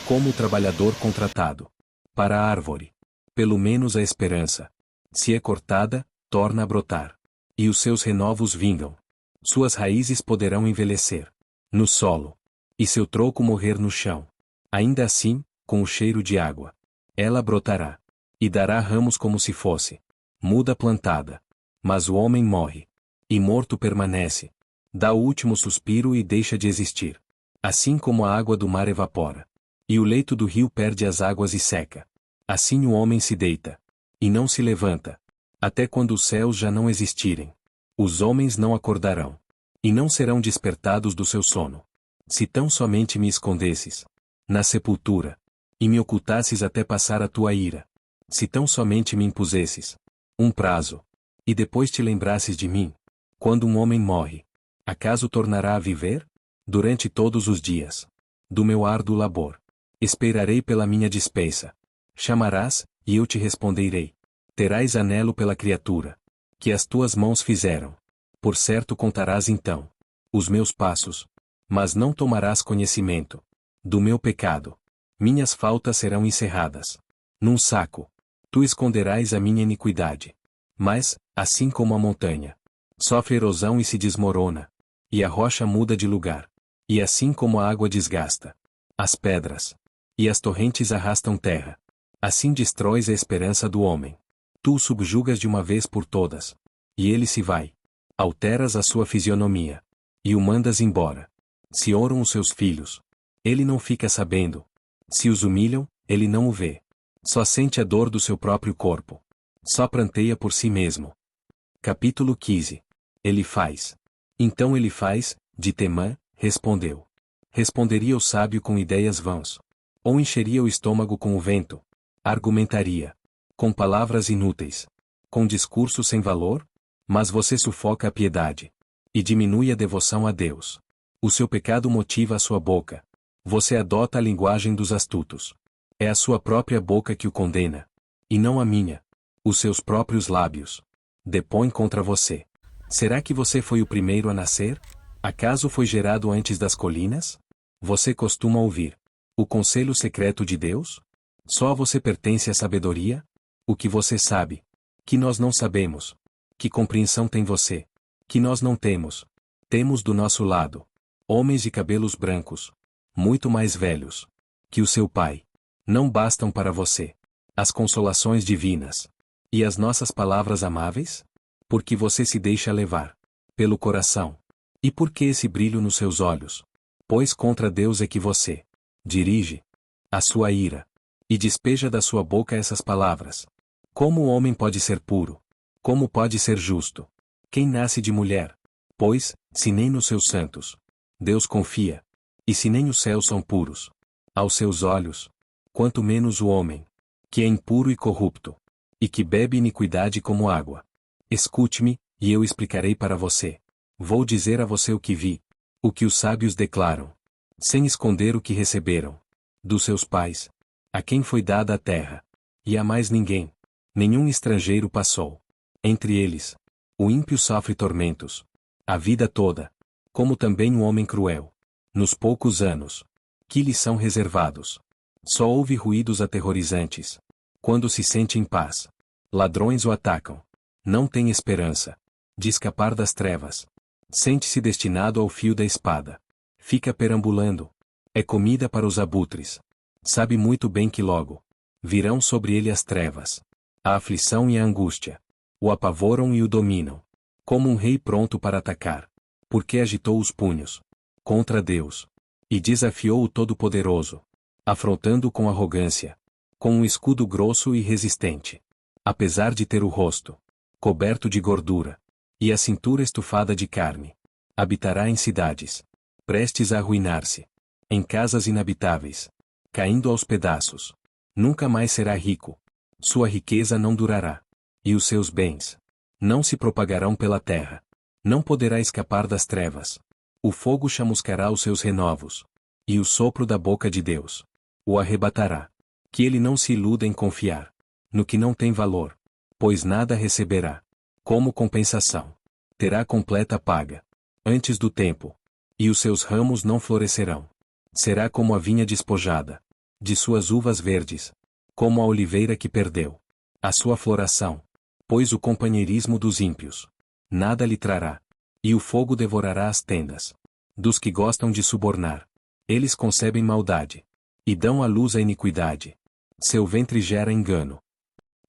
Como o trabalhador contratado para a árvore. Pelo menos a esperança, se é cortada, torna a brotar. E os seus renovos vingam. Suas raízes poderão envelhecer no solo. E seu tronco morrer no chão. Ainda assim, com o cheiro de água, ela brotará. E dará ramos como se fosse muda plantada. Mas o homem morre. E morto permanece. Dá o último suspiro e deixa de existir. Assim como a água do mar evapora. E o leito do rio perde as águas e seca. Assim o homem se deita. E não se levanta. Até quando os céus já não existirem. Os homens não acordarão. E não serão despertados do seu sono. Se tão somente me escondesses na sepultura. E me ocultasses até passar a tua ira. Se tão somente me impusesses um prazo, e depois te lembrasses de mim, quando um homem morre, acaso tornará a viver? Durante todos os dias do meu árduo labor, esperarei pela minha dispensa. Chamarás, e eu te responderei. Terás anelo pela criatura que as tuas mãos fizeram. Por certo contarás então os meus passos, mas não tomarás conhecimento do meu pecado. Minhas faltas serão encerradas num saco. Tu esconderás a minha iniquidade. Mas, assim como a montanha sofre erosão e se desmorona, e a rocha muda de lugar, e assim como a água desgasta as pedras, e as torrentes arrastam terra, assim destróis a esperança do homem. Tu o subjugas de uma vez por todas, e ele se vai. Alteras a sua fisionomia, e o mandas embora. Se oram os seus filhos, ele não fica sabendo. Se os humilham, ele não o vê. Só sente a dor do seu próprio corpo. Só pranteia por si mesmo. Capítulo 15. Ele faz. Então ele faz, de Temã, respondeu. Responderia o sábio com ideias vãs. Ou encheria o estômago com o vento. Argumentaria. Com palavras inúteis. Com discurso sem valor? Mas você sufoca a piedade. E diminui a devoção a Deus. O seu pecado motiva a sua boca. Você adota a linguagem dos astutos. É a sua própria boca que o condena. E não a minha. Os seus próprios lábios depõem contra você. Será que você foi o primeiro a nascer? Acaso foi gerado antes das colinas? Você costuma ouvir o conselho secreto de Deus? Só a você pertence a sabedoria? O que você sabe? Que nós não sabemos. Que compreensão tem você? Que nós não temos. Temos do nosso lado homens de cabelos brancos, muito mais velhos que o seu pai. Não bastam para você as consolações divinas e as nossas palavras amáveis? Porque você se deixa levar pelo coração. E por que esse brilho nos seus olhos? Pois contra Deus é que você dirige a sua ira e despeja da sua boca essas palavras. Como o homem pode ser puro? Como pode ser justo? Quem nasce de mulher? Pois, se nem nos seus santos Deus confia, e se nem os céus são puros aos seus olhos, quanto menos o homem, que é impuro e corrupto, e que bebe iniquidade como água. Escute-me, e eu explicarei para você. Vou dizer a você o que vi, o que os sábios declaram, sem esconder o que receberam dos seus pais, a quem foi dada a terra, e a mais ninguém. Nenhum estrangeiro passou entre eles. O ímpio sofre tormentos a vida toda, como também o homem cruel. Nos poucos anos que lhe são reservados, só ouve ruídos aterrorizantes. Quando se sente em paz, ladrões o atacam. Não tem esperança de escapar das trevas. Sente-se destinado ao fio da espada. Fica perambulando. É comida para os abutres. Sabe muito bem que logo virão sobre ele as trevas, a aflição e a angústia. O apavoram e o dominam. Como um rei pronto para atacar. Porque agitou os punhos contra Deus e desafiou o Todo-Poderoso, afrontando com arrogância, com um escudo grosso e resistente. Apesar de ter o rosto coberto de gordura e a cintura estufada de carne, habitará em cidades prestes a arruinar-se, em casas inabitáveis, caindo aos pedaços. Nunca mais será rico. Sua riqueza não durará, e os seus bens não se propagarão pela terra. Não poderá escapar das trevas. O fogo chamuscará os seus renovos, e o sopro da boca de Deus o arrebatará. Que ele não se iluda em confiar no que não tem valor, pois nada receberá. Como compensação, terá completa paga antes do tempo, e os seus ramos não florescerão. Será como a vinha despojada de suas uvas verdes, como a oliveira que perdeu a sua floração, pois o companheirismo dos ímpios nada lhe trará, e o fogo devorará as tendas dos que gostam de subornar. Eles concebem maldade e dão à luz a iniquidade. Seu ventre gera engano.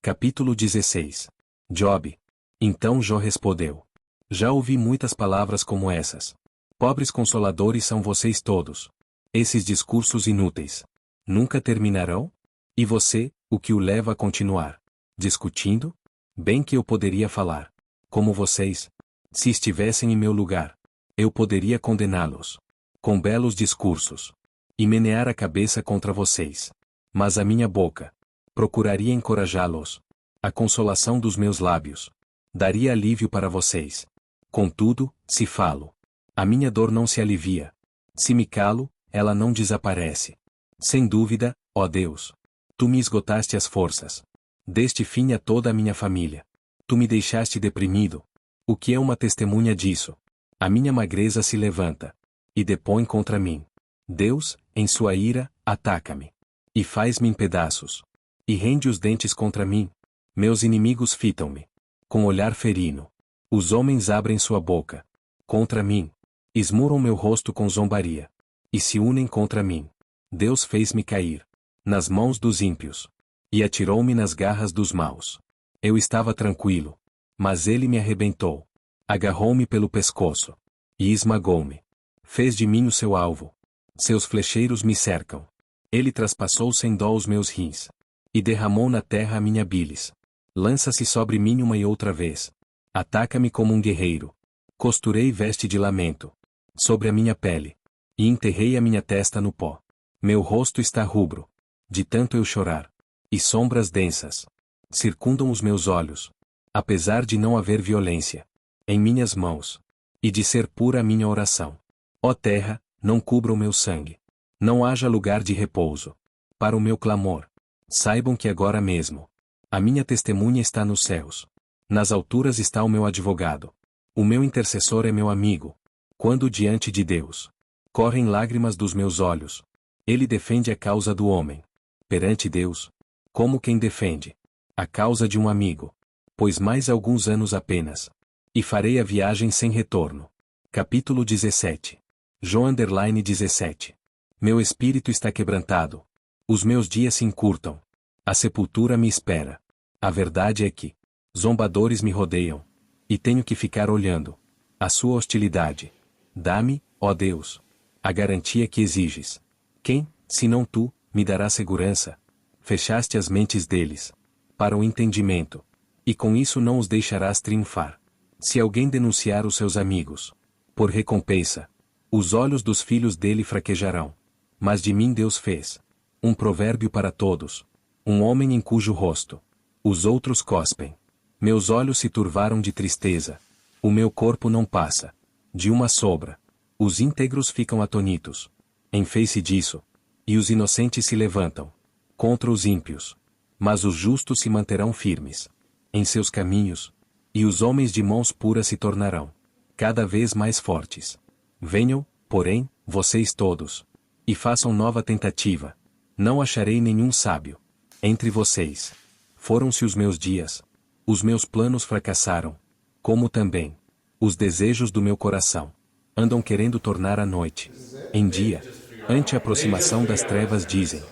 Capítulo 16. Job. Então Jó respondeu: Já ouvi muitas palavras como essas. Pobres consoladores são vocês todos. Esses discursos inúteis nunca terminarão? E você, o que o leva a continuar discutindo? Bem que eu poderia falar como vocês. Se estivessem em meu lugar, eu poderia condená-los com belos discursos e menear a cabeça contra vocês. Mas a minha boca Procuraria encorajá-los. A consolação dos meus lábios. Daria alívio para vocês. Contudo, se falo, a minha dor não se alivia. Se me calo, ela não desaparece. Sem dúvida, ó Deus, tu me esgotaste as forças. Deste fim a toda a minha família. Tu me deixaste deprimido. O que é uma testemunha disso? A minha magreza se levanta e depõe contra mim. Deus, em sua ira, ataca-me e faz-me em pedaços e rende os dentes contra mim. Meus inimigos fitam-me com olhar ferino. Os homens abrem sua boca contra mim, esmuram meu rosto com zombaria e se unem contra mim. Deus fez-me cair nas mãos dos ímpios e atirou-me nas garras dos maus. Eu estava tranquilo, mas ele me arrebentou. Agarrou-me pelo pescoço e esmagou-me. Fez de mim o seu alvo. Seus flecheiros me cercam. Ele traspassou sem dó os meus rins e derramou na terra a minha bilis. Lança-se sobre mim uma e outra vez. Ataca-me como um guerreiro. Costurei veste de lamento sobre a minha pele e enterrei a minha testa no pó. Meu rosto está rubro de tanto eu chorar, e sombras densas circundam os meus olhos, apesar de não haver violência em minhas mãos, e de ser pura a minha oração. Ó terra, não cubra o meu sangue. Não haja lugar de repouso para o meu clamor. Saibam que agora mesmo a minha testemunha está nos céus. Nas alturas está o meu advogado. O meu intercessor é meu amigo. Quando diante de Deus correm lágrimas dos meus olhos, ele defende a causa do homem. Perante Deus, como quem defende a causa de um amigo. Pois mais alguns anos apenas, e farei a viagem sem retorno. Capítulo 17. João 17. Meu espírito está quebrantado. Os meus dias se encurtam. A sepultura me espera. A verdade é que zombadores me rodeiam, e tenho que ficar olhando a sua hostilidade. Dá-me, ó Deus, a garantia que exiges. Quem, senão tu, me dará segurança? Fechaste as mentes deles para o entendimento, e com isso não os deixarás triunfar. Se alguém denunciar os seus amigos, por recompensa, os olhos dos filhos dele fraquejarão. Mas de mim Deus fez um provérbio para todos, um homem em cujo rosto os outros cospem. Meus olhos se turvaram de tristeza. O meu corpo não passa de uma sombra. Os íntegros ficam atonitos em face disso, e os inocentes se levantam contra os ímpios. Mas os justos se manterão firmes em seus caminhos, e os homens de mãos puras se tornarão cada vez mais fortes. Venham, porém, vocês todos, e façam nova tentativa. Não acharei nenhum sábio entre vocês. Foram-se os meus dias. Os meus planos fracassaram. Como também os desejos do meu coração. Andam querendo tornar a noite em dia. Ante a aproximação das trevas dizem: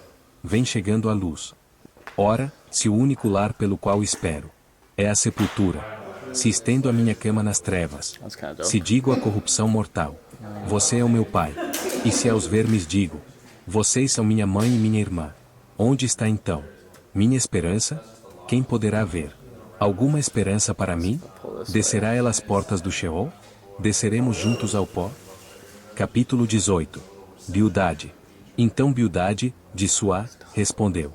vem chegando a luz. Ora, se o único lar pelo qual espero é a sepultura, se estendo a minha cama nas trevas, se digo à corrupção mortal: você é o meu pai. E se aos vermes digo: vocês são minha mãe e minha irmã. Onde está então minha esperança? Quem poderá ver alguma esperança para mim? Descerá ela às portas do Sheol? Desceremos juntos ao pó? Capítulo 18. Bildade. Então Bildade, de Suá, respondeu: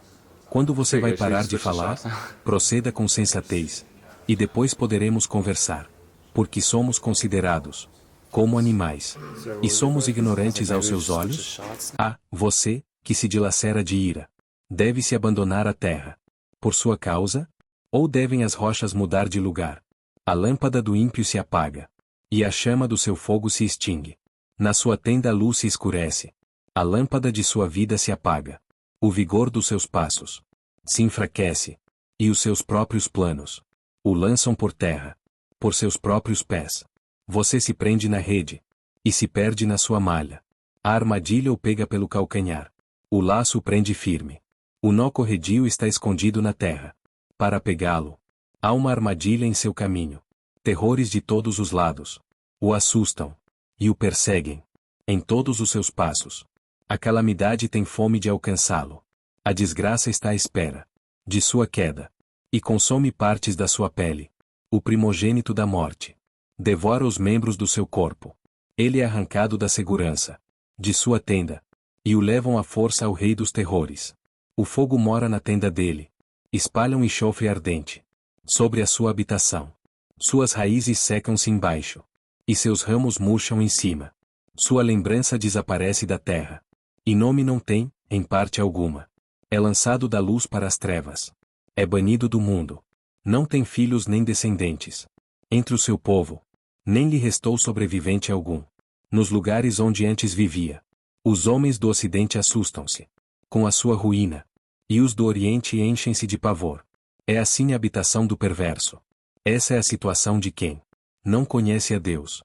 quando você vai parar de falar? Proceda com sensatez, e depois poderemos conversar. Porque somos considerados como animais, e somos ignorantes aos seus olhos? Ah, você, que se dilacera de ira, deve-se abandonar a terra por sua causa? Ou devem as rochas mudar de lugar? A lâmpada do ímpio se apaga, e a chama do seu fogo se extingue. Na sua tenda a luz se escurece, a lâmpada de sua vida se apaga. O vigor dos seus passos se enfraquece, e os seus próprios planos o lançam por terra, por seus próprios pés. Você se prende na rede, e se perde na sua malha. A armadilha o pega pelo calcanhar. O laço o prende firme. O nó corredio está escondido na terra. Para pegá-lo, há uma armadilha em seu caminho. Terrores de todos os lados o assustam e o perseguem em todos os seus passos. A calamidade tem fome de alcançá-lo. A desgraça está à espera de sua queda, e consome partes da sua pele. O primogênito da morte devora os membros do seu corpo. Ele é arrancado da segurança de sua tenda, e o levam à força ao rei dos terrores. O fogo mora na tenda dele, espalham enxofre ardente sobre a sua habitação. Suas raízes secam-se embaixo, e seus ramos murcham em cima. Sua lembrança desaparece da terra. E nome não tem, em parte alguma. É lançado da luz para as trevas. É banido do mundo. Não tem filhos nem descendentes. Entre o seu povo, nem lhe restou sobrevivente algum. Nos lugares onde antes vivia, os homens do ocidente assustam-se com a sua ruína, e os do oriente enchem-se de pavor. É assim a habitação do perverso. Essa é a situação de quem não conhece a Deus.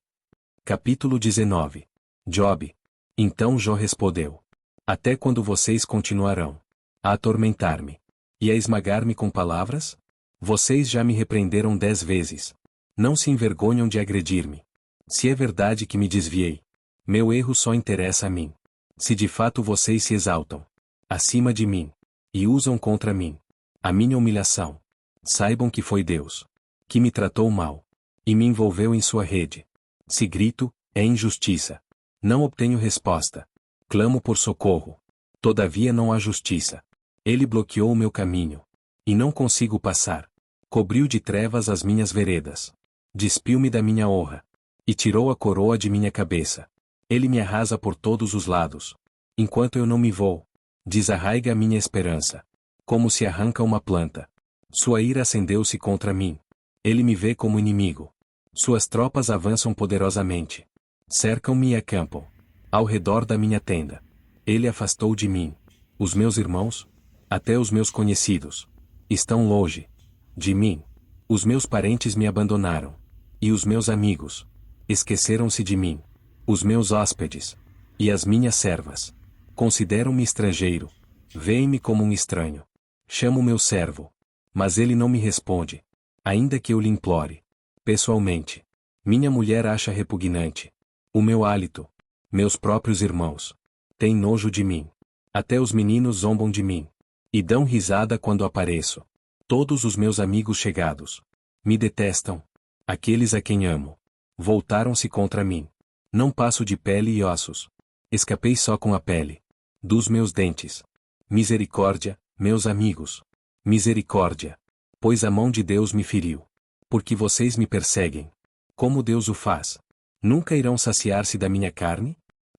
Capítulo 19. Jobe. Então Jó respondeu: Até quando vocês continuarão a atormentar-me e a esmagar-me com palavras? Vocês já me repreenderam 10 vezes. Não se envergonham de agredir-me. Se é verdade que me desviei, meu erro só interessa a mim. Se de fato vocês se exaltam acima de mim e usam contra mim a minha humilhação, saibam que foi Deus que me tratou mal e me envolveu em sua rede. Se grito, é injustiça. Não obtenho resposta. Clamo por socorro. Todavia não há justiça. Ele bloqueou o meu caminho e não consigo passar. Cobriu de trevas as minhas veredas. Despiu-me da minha honra e tirou a coroa de minha cabeça. Ele me arrasa por todos os lados. Enquanto eu não me vou, desarraiga a minha esperança, como se arranca uma planta. Sua ira acendeu-se contra mim. Ele me vê como inimigo. Suas tropas avançam poderosamente. Cercam-me e acampam ao redor da minha tenda. Ele afastou de mim os meus irmãos, até os meus conhecidos estão longe de mim. Os meus parentes me abandonaram, e os meus amigos esqueceram-se de mim. Os meus hóspedes e as minhas servas consideram-me estrangeiro, veem-me como um estranho. Chamo meu servo, mas ele não me responde, ainda que eu lhe implore pessoalmente. Minha mulher acha repugnante o meu hálito. Meus próprios irmãos têm nojo de mim. Até os meninos zombam de mim e dão risada quando apareço. Todos os meus amigos chegados me detestam. Aqueles a quem amo voltaram-se contra mim. Não passo de pele e ossos. Escapei só com a pele dos meus dentes. Misericórdia, meus amigos. Misericórdia, pois a mão de Deus me feriu. Porque vocês me perseguem. Como Deus o faz? Nunca irão saciar-se da minha carne?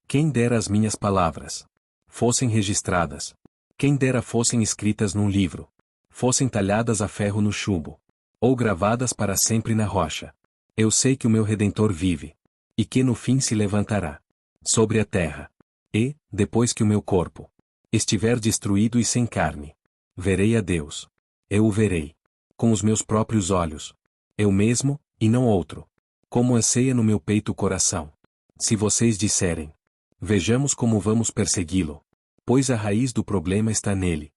Quem dera as minhas palavras fossem registradas. Quem dera fossem escritas num livro. Fossem talhadas a ferro no chumbo. Ou gravadas para sempre na rocha. Eu sei que o meu Redentor vive. E que no fim se levantará sobre a terra. E, depois que o meu corpo estiver destruído e sem carne, verei a Deus. Eu o verei com os meus próprios olhos. Eu mesmo, e não outro. Como anseia no meu peito o coração. Se vocês disserem: vejamos como vamos persegui-lo, pois a raiz do problema está nele.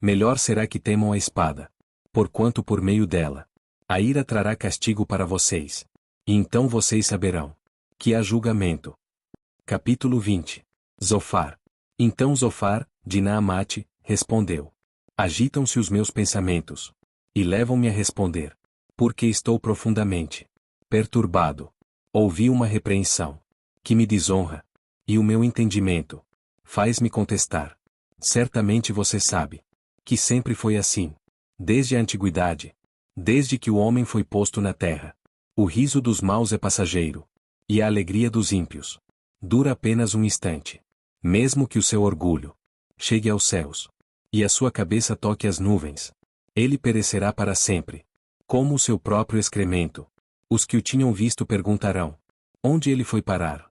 Melhor será que temam a espada, porquanto por meio dela a ira trará castigo para vocês. E então vocês saberão que há julgamento. Capítulo 20. Zofar. Então Zofar, de Naamate, respondeu: Agitam-se os meus pensamentos e levam-me a responder, porque estou profundamente perturbado. Ouvi uma repreensão que me desonra, e o meu entendimento faz-me contestar. Certamente você sabe que sempre foi assim, desde a antiguidade, desde que o homem foi posto na terra. O riso dos maus é passageiro, e a alegria dos ímpios dura apenas um instante. Mesmo que o seu orgulho chegue aos céus, e a sua cabeça toque as nuvens, ele perecerá para sempre, como o seu próprio excremento. Os que o tinham visto perguntarão: onde ele foi parar?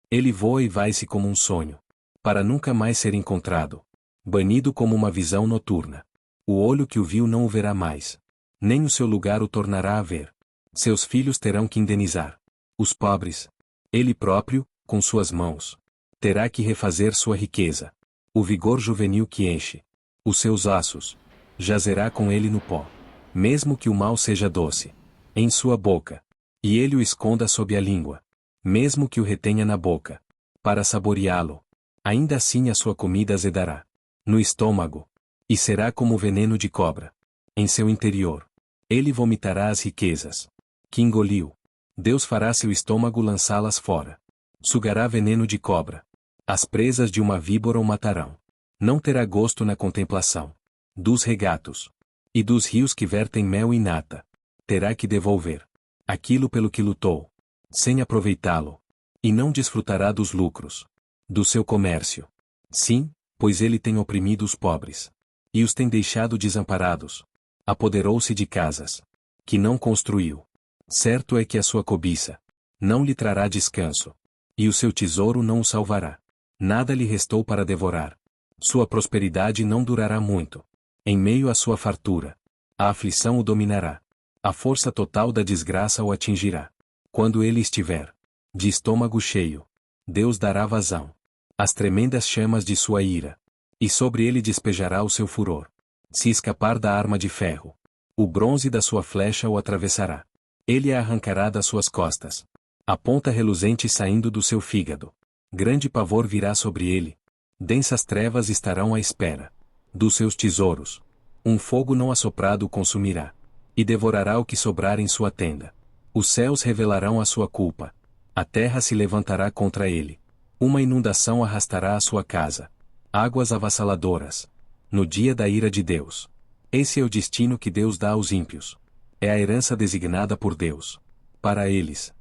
Ele voa e vai-se como um sonho, para nunca mais ser encontrado, banido como uma visão noturna. O olho que o viu não o verá mais, nem o seu lugar o tornará a ver. Seus filhos terão que indenizar os pobres. Ele próprio, com suas mãos, terá que refazer sua riqueza. O vigor juvenil que enche os seus ossos jazerá com ele no pó. Mesmo que o mal seja doce em sua boca, e ele o esconda sob a língua, mesmo que o retenha na boca, para saboreá-lo, ainda assim a sua comida azedará no estômago, e será como veneno de cobra em seu interior. Ele vomitará as riquezas que engoliu. Deus fará seu estômago lançá-las fora. Sugará veneno de cobra. As presas de uma víbora o matarão. Não terá gosto na contemplação dos regatos. E dos rios que vertem mel e nata, terá que devolver aquilo pelo que lutou, sem aproveitá-lo, e não desfrutará dos lucros do seu comércio. Sim, pois ele tem oprimido os pobres, e os tem deixado desamparados. Apoderou-se de casas que não construiu. Certo é que a sua cobiça não lhe trará descanso, e o seu tesouro não o salvará. Nada lhe restou para devorar. Sua prosperidade não durará muito. Em meio à sua fartura, a aflição o dominará. A força total da desgraça o atingirá. Quando ele estiver de estômago cheio, Deus dará vazão às tremendas chamas de sua ira, e sobre ele despejará o seu furor. Se escapar da arma de ferro, o bronze da sua flecha o atravessará. Ele a arrancará das suas costas. A ponta reluzente saindo do seu fígado. Grande pavor virá sobre ele. Densas trevas estarão à espera dos seus tesouros. Um fogo não assoprado o consumirá, e devorará o que sobrar em sua tenda. Os céus revelarão a sua culpa. A terra se levantará contra ele. Uma inundação arrastará a sua casa. Águas avassaladoras. No dia da ira de Deus. Esse é o destino que Deus dá aos ímpios. É a herança designada por Deus para eles.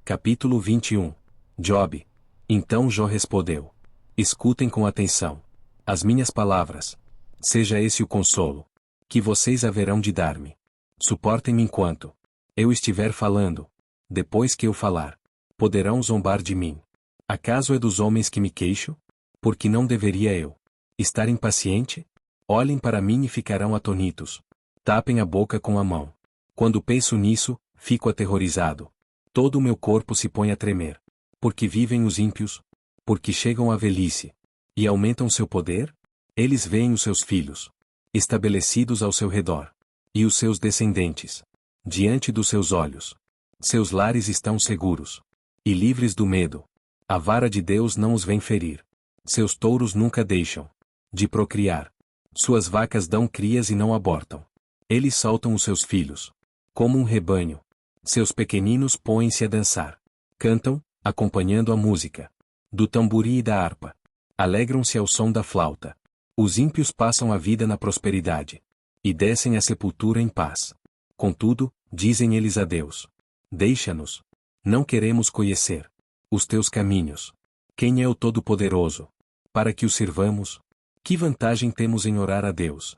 Capítulo 21. Jobe. Então Jó respondeu: escutem com atenção as minhas palavras. Seja esse o consolo que vocês haverão de dar-me. Suportem-me enquanto eu estiver falando. Depois que eu falar, poderão zombar de mim. Acaso é dos homens que me queixo? Porque não deveria eu estar impaciente? Olhem para mim e ficarão atonitos. Tapem a boca com a mão. Quando penso nisso, fico aterrorizado. Todo o meu corpo se põe a tremer. Porque vivem os ímpios? Porque chegam à velhice e aumentam seu poder? Eles veem os seus filhos estabelecidos ao seu redor, e os seus descendentes diante dos seus olhos. Seus lares estão seguros e livres do medo. A vara de Deus não os vem ferir. Seus touros nunca deixam de procriar. Suas vacas dão crias e não abortam. Eles soltam os seus filhos como um rebanho. Seus pequeninos põem-se a dançar. Cantam, acompanhando a música do tamborim e da harpa. Alegram-se ao som da flauta. Os ímpios passam a vida na prosperidade e descem à sepultura em paz. Contudo, dizem eles a Deus: deixa-nos. Não queremos conhecer os teus caminhos. Quem é o Todo-Poderoso para que o sirvamos? Que vantagem temos em orar a Deus?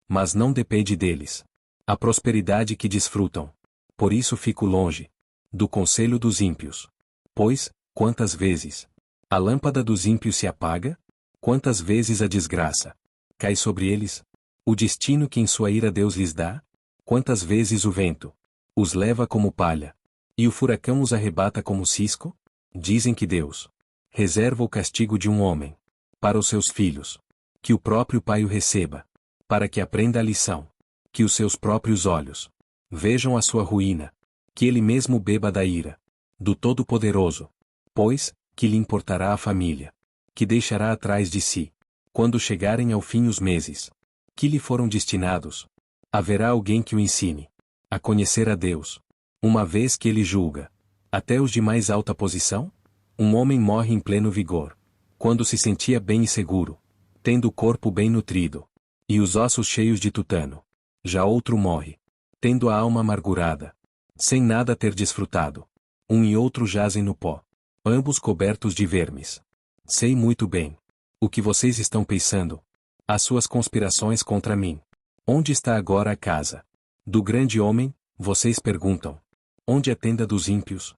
Mas não depende deles a prosperidade que desfrutam. Por isso fico longe do conselho dos ímpios. Pois, quantas vezes a lâmpada dos ímpios se apaga? Quantas vezes a desgraça cai sobre eles? O destino que em sua ira Deus lhes dá? Quantas vezes o vento os leva como palha, e o furacão os arrebata como cisco? Dizem que Deus reserva o castigo de um homem para os seus filhos, que o próprio pai o receba, para que aprenda a lição, que os seus próprios olhos vejam a sua ruína, que ele mesmo beba da ira do Todo-Poderoso. Pois, que lhe importará a família que deixará atrás de si, quando chegarem ao fim os meses que lhe foram destinados? Haverá alguém que o ensine a conhecer a Deus, uma vez que ele julga até os de mais alta posição? Um homem morre em pleno vigor, quando se sentia bem e seguro, tendo o corpo bem nutrido e os ossos cheios de tutano. Já outro morre, tendo a alma amargurada, sem nada ter desfrutado. Um e outro jazem no pó, ambos cobertos de vermes. Sei muito bem o que vocês estão pensando. As suas conspirações contra mim. Onde está agora a casa do grande homem? Vocês perguntam. Onde a tenda dos ímpios?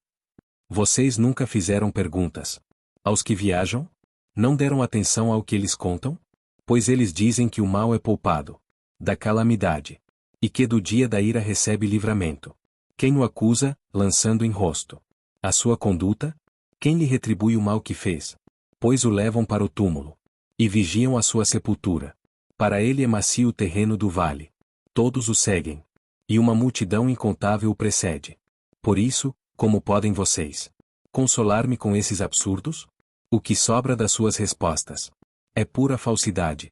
Vocês nunca fizeram perguntas aos que viajam? Não deram atenção ao que eles contam? Pois eles dizem que o mal é poupado da calamidade, e que do dia da ira recebe livramento. Quem o acusa, lançando em rosto a sua conduta? Quem lhe retribui o mal que fez? Pois o levam para o túmulo e vigiam a sua sepultura. Para ele é macio o terreno do vale. Todos o seguem, e uma multidão incontável o precede. Por isso, como podem vocês consolar-me com esses absurdos? O que sobra das suas respostas é pura falsidade.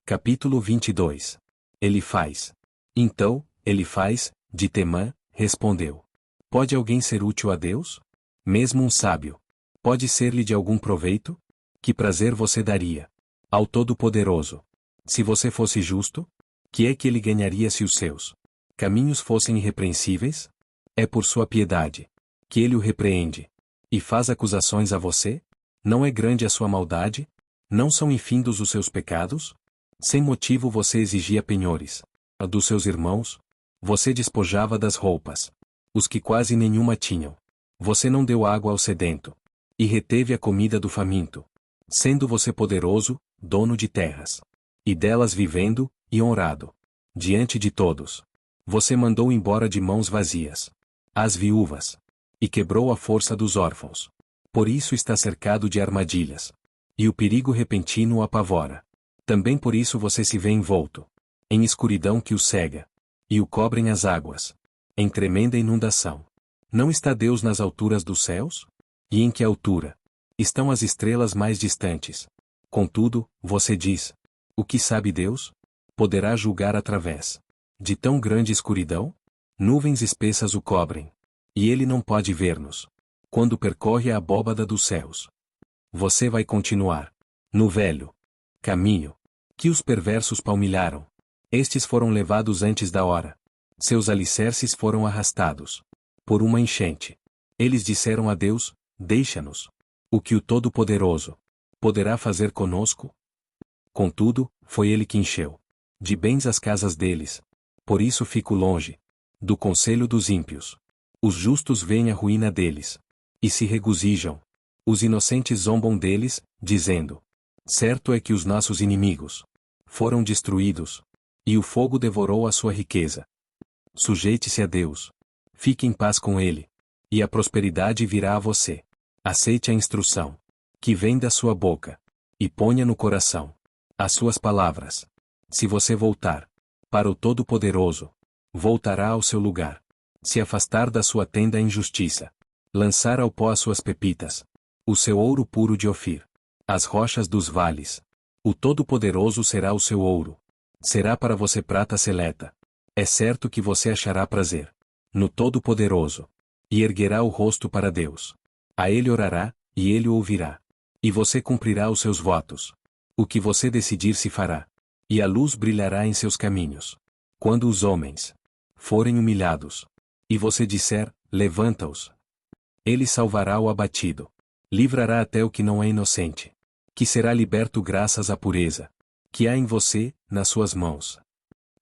Capítulo 22. Elifaz. Então, Elifaz, de Temã, respondeu: pode alguém ser útil a Deus? Mesmo um sábio pode ser-lhe de algum proveito? Que prazer você daria ao Todo-Poderoso, se você fosse justo? Que é que ele ganharia se os seus caminhos fossem irrepreensíveis? É por sua piedade que ele o repreende e faz acusações a você? Não é grande a sua maldade? Não são infindos os seus pecados? Sem motivo você exigia penhores dos seus irmãos, você despojava das roupas os que quase nenhuma tinham. Você não deu água ao sedento e reteve a comida do faminto, sendo você poderoso, dono de terras, e delas vivendo, e honrado diante de todos. Você mandou embora de mãos vazias as viúvas, e quebrou a força dos órfãos. Por isso está cercado de armadilhas, e o perigo repentino o apavora. Também por isso você se vê envolto em escuridão que o cega, e o cobrem as águas, em tremenda inundação. Não está Deus nas alturas dos céus? E em que altura estão as estrelas mais distantes? Contudo, você diz: o que sabe Deus? Poderá julgar através de tão grande escuridão? Nuvens espessas o cobrem, e ele não pode ver-nos. Quando percorre a abóbada dos céus, você vai continuar no velho caminho que os perversos palmilharam. Estes foram levados antes da hora. Seus alicerces foram arrastados por uma enchente. Eles disseram a Deus: deixa-nos. O que o Todo-Poderoso poderá fazer conosco? Contudo, foi ele que encheu de bens as casas deles. Por isso fico longe do conselho dos ímpios. Os justos veem a ruína deles e se regozijam. Os inocentes zombam deles, dizendo: certo é que os nossos inimigos foram destruídos, e o fogo devorou a sua riqueza. Sujeite-se a Deus. Fique em paz com Ele, e a prosperidade virá a você. Aceite a instrução que vem da sua boca, e ponha no coração as suas palavras. Se você voltar para o Todo-Poderoso, voltará ao seu lugar. Se afastar da sua tenda a injustiça, lançar ao pó as suas pepitas, o seu ouro puro de Ofir, as rochas dos vales. O Todo-Poderoso será o seu ouro. Será para você prata seleta. É certo que você achará prazer no Todo-Poderoso, e erguerá o rosto para Deus. A Ele orará, e Ele o ouvirá. E você cumprirá os seus votos. O que você decidir se fará. E a luz brilhará em seus caminhos. Quando os homens forem humilhados, e você disser: levanta-os, Ele salvará o abatido. Livrará até o que não é inocente, que será liberto graças à pureza que há em você, nas suas mãos.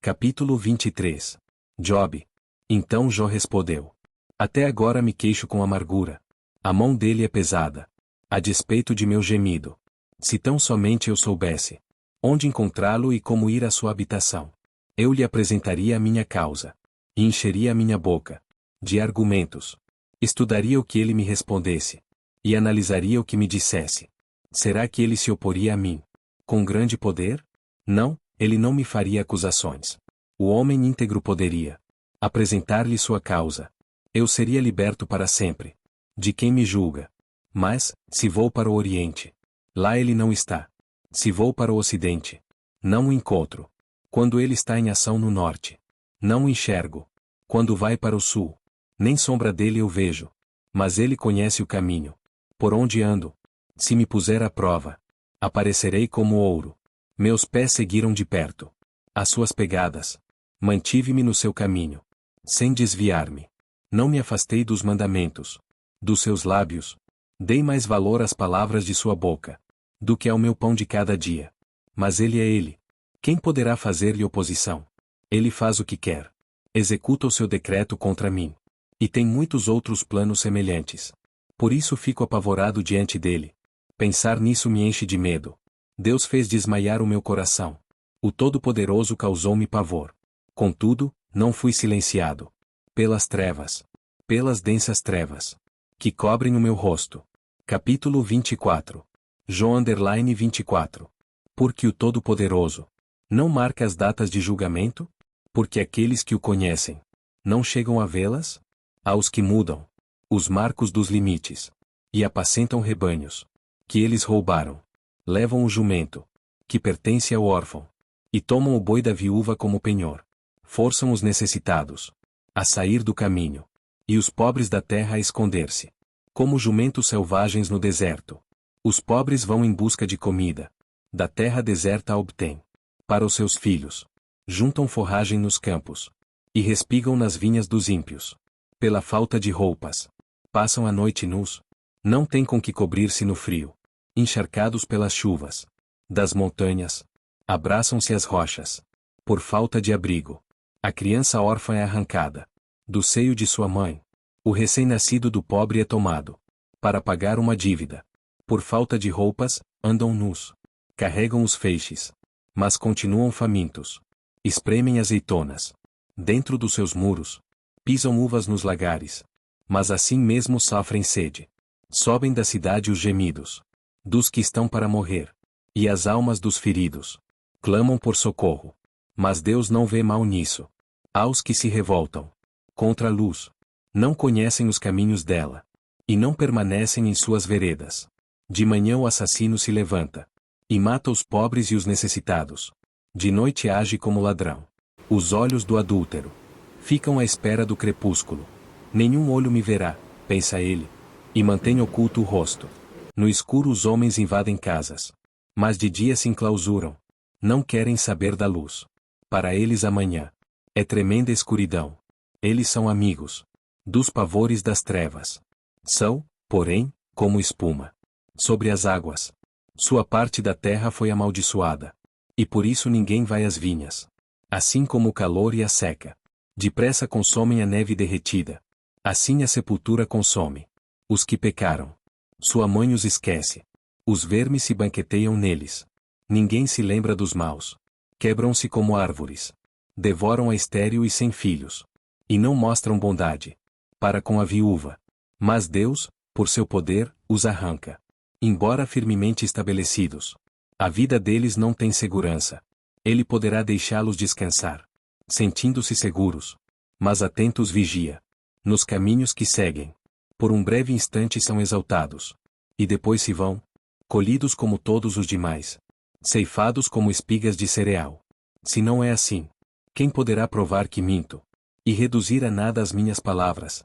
Capítulo 23. Job. Então Jó respondeu: até agora me queixo com amargura. A mão dele é pesada, a despeito de meu gemido. Se tão somente eu soubesse onde encontrá-lo e como ir à sua habitação, eu lhe apresentaria a minha causa, e encheria a minha boca de argumentos. Estudaria o que ele me respondesse, e analisaria o que me dissesse. Será que ele se oporia a mim com grande poder? Não, ele não me faria acusações. O homem íntegro poderia apresentar-lhe sua causa. Eu seria liberto para sempre de quem me julga. Mas, se vou para o Oriente, lá ele não está. Se vou para o Ocidente, não o encontro. Quando ele está em ação no Norte, não o enxergo. Quando vai para o Sul, nem sombra dele eu vejo. Mas ele conhece o caminho por onde ando. Se me puser à prova, aparecerei como ouro. Meus pés seguiram de perto as suas pegadas. Mantive-me no seu caminho, sem desviar-me. Não me afastei dos mandamentos dos seus lábios. Dei mais valor às palavras de sua boca do que ao meu pão de cada dia. Mas ele é ele. Quem poderá fazer-lhe oposição? Ele faz o que quer. Executa o seu decreto contra mim. E tem muitos outros planos semelhantes. Por isso fico apavorado diante dele. Pensar nisso me enche de medo. Deus fez desmaiar o meu coração. O Todo-Poderoso causou-me pavor. Contudo, não fui silenciado pelas trevas, pelas densas trevas que cobrem o meu rosto. Capítulo 24. Jó 24. Porque o Todo-Poderoso não marca as datas de julgamento? Porque aqueles que o conhecem não chegam a vê-las? Aos que mudam os marcos dos limites e apacentam rebanhos que eles roubaram, levam o jumento que pertence ao órfão e tomam o boi da viúva como penhor. Forçam os necessitados a sair do caminho e os pobres da terra a esconder-se, como jumentos selvagens no deserto. Os pobres vão em busca de comida, da terra deserta a obtêm para os seus filhos. juntam forragem nos campos, e respigam nas vinhas dos ímpios. Pela falta de roupas, passam a noite nus, não têm com que cobrir-se no frio, encharcados pelas chuvas. Das montanhas, abraçam-se as rochas, por falta de abrigo. A criança órfã é arrancada do seio de sua mãe. O recém-nascido do pobre é tomado para pagar uma dívida. Por falta de roupas, andam nus. Carregam os feixes, mas continuam famintos. Espremem azeitonas dentro dos seus muros. Pisam uvas nos lagares, mas assim mesmo sofrem sede. Sobem da cidade os gemidos dos que estão para morrer, e as almas dos feridos clamam por socorro. Mas Deus não vê mal nisso. Aos que se revoltam contra a luz, não conhecem os caminhos dela, e não permanecem em suas veredas. De manhã o assassino se levanta, e mata os pobres e os necessitados. De noite age como ladrão. Os olhos do adúltero ficam à espera do crepúsculo. Nenhum olho me verá, pensa ele, e mantém oculto o rosto. No escuro os homens invadem casas, mas de dia se enclausuram. Não querem saber da luz. Para eles amanhã é tremenda escuridão. Eles são amigos dos pavores das trevas. São, porém, como espuma sobre as águas. Sua parte da terra foi amaldiçoada, e por isso ninguém vai às vinhas. Assim como o calor e a seca depressa consomem a neve derretida, assim a sepultura consome os que pecaram. Sua mãe os esquece. Os vermes se banqueteiam neles. Ninguém se lembra dos maus. Quebram-se como árvores. Devoram a estéril e sem filhos. E não mostram bondade para com a viúva. Mas Deus, por seu poder, os arranca. Embora firmemente estabelecidos, a vida deles não tem segurança. Ele poderá deixá-los descansar, sentindo-se seguros. Mas atentos vigia nos caminhos que seguem. Por um breve instante são exaltados, e depois se vão, colhidos como todos os demais, ceifados como espigas de cereal. Se não é assim, quem poderá provar que minto, e reduzir a nada as minhas palavras?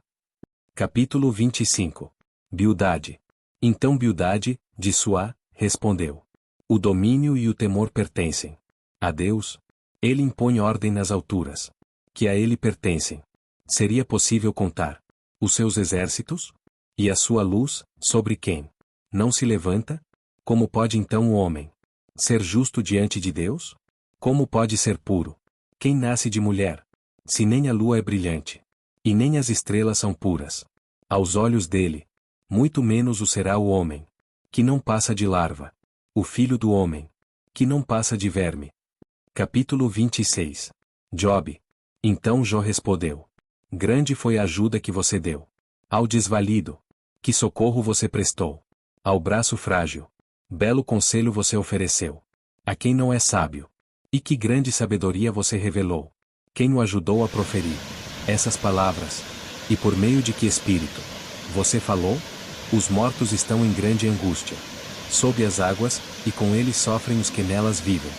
Capítulo 25. Bildade. Então Bildade, de Suá, respondeu: o domínio e o temor pertencem a Deus. Ele impõe ordem nas alturas, que a ele pertencem. Seria possível contar os seus exércitos? E a sua luz, sobre quem não se levanta? Como pode então o homem ser justo diante de Deus? Como pode ser puro quem nasce de mulher? Se nem a lua é brilhante, e nem as estrelas são puras aos olhos dele, muito menos o será o homem, que não passa de larva, o filho do homem, que não passa de verme. Capítulo 26. Jobe. Então Jó respondeu: grande foi a ajuda que você deu ao desvalido. Que socorro você prestou ao braço frágil. Belo conselho você ofereceu a quem não é sábio. E que grande sabedoria você revelou. Quem o ajudou a proferir essas palavras? E por meio de que espírito você falou? Os mortos estão em grande angústia sob as águas, e com eles sofrem os que nelas vivem.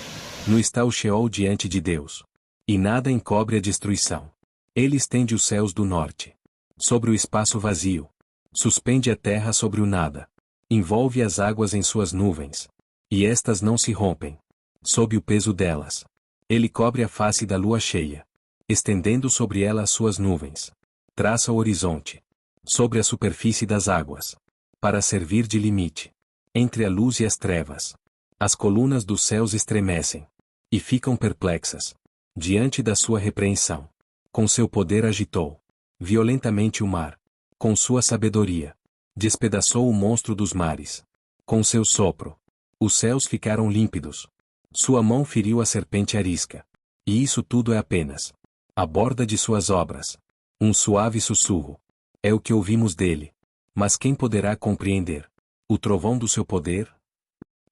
Nu está o Sheol diante de Deus, e nada encobre a destruição. Ele estende os céus do norte sobre o espaço vazio, suspende a terra sobre o nada, envolve as águas em suas nuvens, e estas não se rompem sob o peso delas. Ele cobre a face da lua cheia, estendendo sobre ela as suas nuvens. Traça o horizonte sobre a superfície das águas, para servir de limite entre a luz e as trevas. As colunas dos céus estremecem e ficam perplexas diante da sua repreensão. Com seu poder agitou violentamente o mar. Com sua sabedoria despedaçou o monstro dos mares. Com seu sopro os céus ficaram límpidos. Sua mão feriu a serpente arisca. E isso tudo é apenas a borda de suas obras. Um suave sussurro é o que ouvimos dele. Mas quem poderá compreender o trovão do seu poder?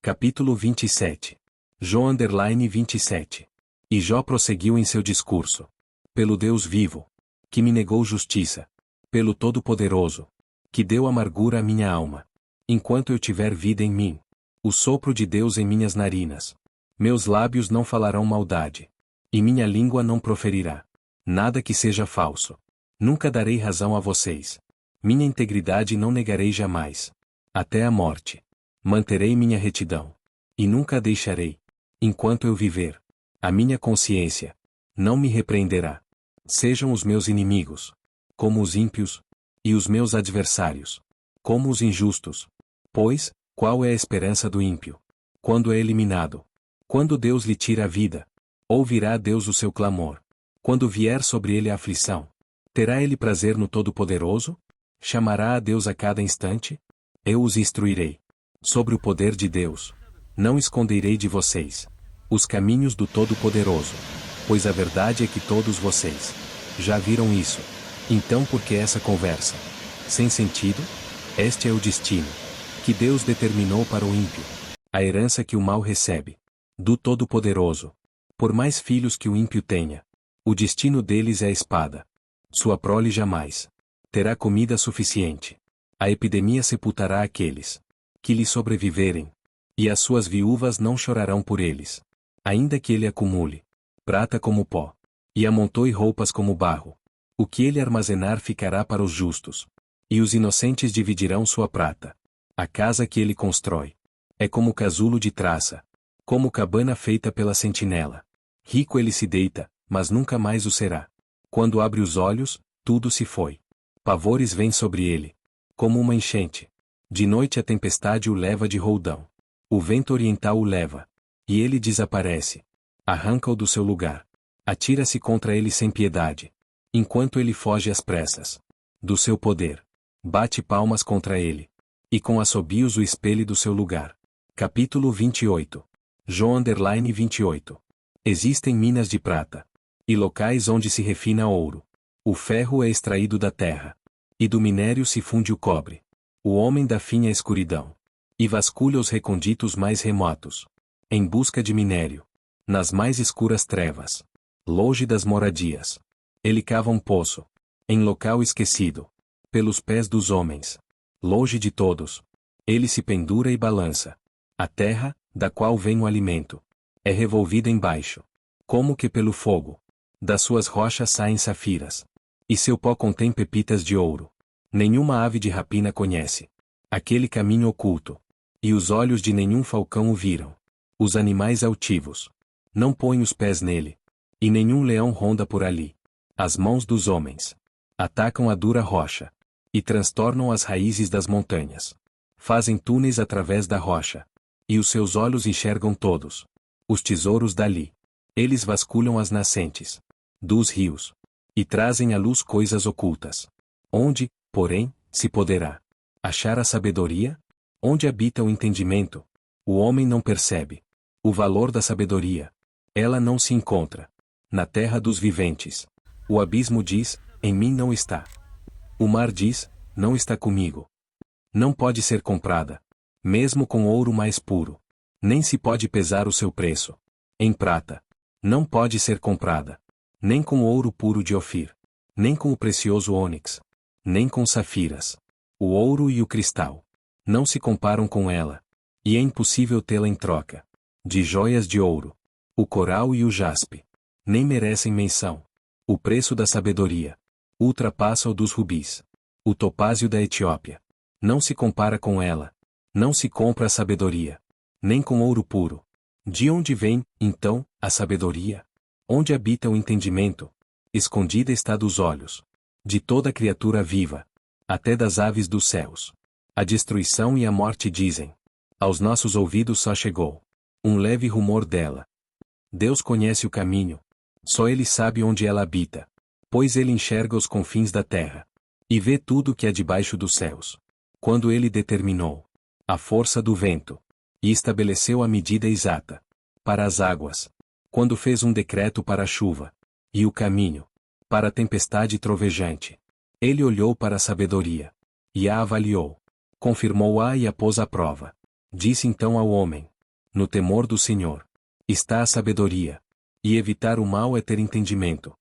Capítulo 27. Jó 27. E Jó prosseguiu em seu discurso: pelo Deus vivo, que me negou justiça, pelo Todo-Poderoso, que deu amargura à minha alma, enquanto eu tiver vida em mim, o sopro de Deus em minhas narinas, meus lábios não falarão maldade, e minha língua não proferirá nada que seja falso. Nunca darei razão a vocês. Minha integridade não negarei jamais. Até a morte manterei minha retidão, e nunca a deixarei, enquanto eu viver. A minha consciência não me repreenderá. Sejam os meus inimigos como os ímpios, e os meus adversários como os injustos. Pois, qual é a esperança do ímpio? Quando é eliminado? Quando Deus lhe tira a vida? Ouvirá Deus o seu clamor? Quando vier sobre ele a aflição? Terá ele prazer no Todo-Poderoso? Chamará a Deus a cada instante? Eu os instruirei sobre o poder de Deus. Não esconderei de vocês os caminhos do Todo-Poderoso, pois a verdade é que todos vocês já viram isso. Então por que essa conversa sem sentido? Este é o destino que Deus determinou para o ímpio, a herança que o mal recebe do Todo-Poderoso. Por mais filhos que o ímpio tenha, o destino deles é a espada. Sua prole jamais terá comida suficiente. A epidemia sepultará aqueles que lhe sobreviverem, e as suas viúvas não chorarão por eles. Ainda que ele acumule prata como pó, e amontoe roupas como barro, o que ele armazenar ficará para os justos, e os inocentes dividirão sua prata. A casa que ele constrói é como casulo de traça, como cabana feita pela sentinela. Rico ele se deita, mas nunca mais o será. Quando abre os olhos, tudo se foi. Pavores vêm sobre ele, como uma enchente. De noite a tempestade o leva de roldão. O vento oriental o leva, e ele desaparece. Arranca-o do seu lugar. Atira-se contra ele sem piedade, enquanto ele foge às pressas do seu poder. Bate palmas contra ele, e com assobios o espelhe do seu lugar. Capítulo 28. Jó 28. Existem minas de prata, e locais onde se refina ouro. O ferro é extraído da terra, e do minério se funde o cobre. O homem dá fim à escuridão, e vasculha os recônditos mais remotos, em busca de minério, nas mais escuras trevas, longe das moradias. Ele cava um poço, em local esquecido, pelos pés dos homens, longe de todos. Ele se pendura e balança. A terra, da qual vem o alimento, é revolvida embaixo, como que pelo fogo. Das suas rochas saem safiras, e seu pó contém pepitas de ouro. Nenhuma ave de rapina conhece aquele caminho oculto, e os olhos de nenhum falcão o viram. Os animais altivos não põem os pés nele, e nenhum leão ronda por ali. As mãos dos homens atacam a dura rocha, e transtornam as raízes das montanhas. Fazem túneis através da rocha, e os seus olhos enxergam todos os tesouros dali. Eles vasculham as nascentes dos rios, e trazem à luz coisas ocultas. Onde, porém, se poderá achar a sabedoria? Onde habita o entendimento? O homem não percebe o valor da sabedoria. Ela não se encontra na terra dos viventes. O abismo diz, em mim não está. O mar diz, não está comigo. Não pode ser comprada, mesmo com ouro mais puro. Nem se pode pesar o seu preço em prata. Não pode ser comprada, nem com ouro puro de Ofir, nem com o precioso ônix, nem com safiras. O ouro e o cristal não se comparam com ela, e é impossível tê-la em troca de joias de ouro. O coral e o jaspe nem merecem menção. O preço da sabedoria ultrapassa o dos rubis. O topázio da Etiópia não se compara com ela. Não se compra a sabedoria, nem com ouro puro. De onde vem, então, a sabedoria? Onde habita o entendimento? Escondida está dos olhos de toda criatura viva, até das aves dos céus. A destruição e a morte dizem. Aos nossos ouvidos só chegou um leve rumor dela. Deus conhece o caminho. Só Ele sabe onde ela habita. Pois Ele enxerga os confins da terra, e vê tudo que há debaixo dos céus. Quando Ele determinou a força do vento, e estabeleceu a medida exata para as águas. Quando fez um decreto para a chuva, e o caminho para a tempestade trovejante. Ele olhou para a sabedoria, e a avaliou. Confirmou-a e a pôs à prova. Disse então ao homem: no temor do Senhor está a sabedoria, e evitar o mal é ter entendimento.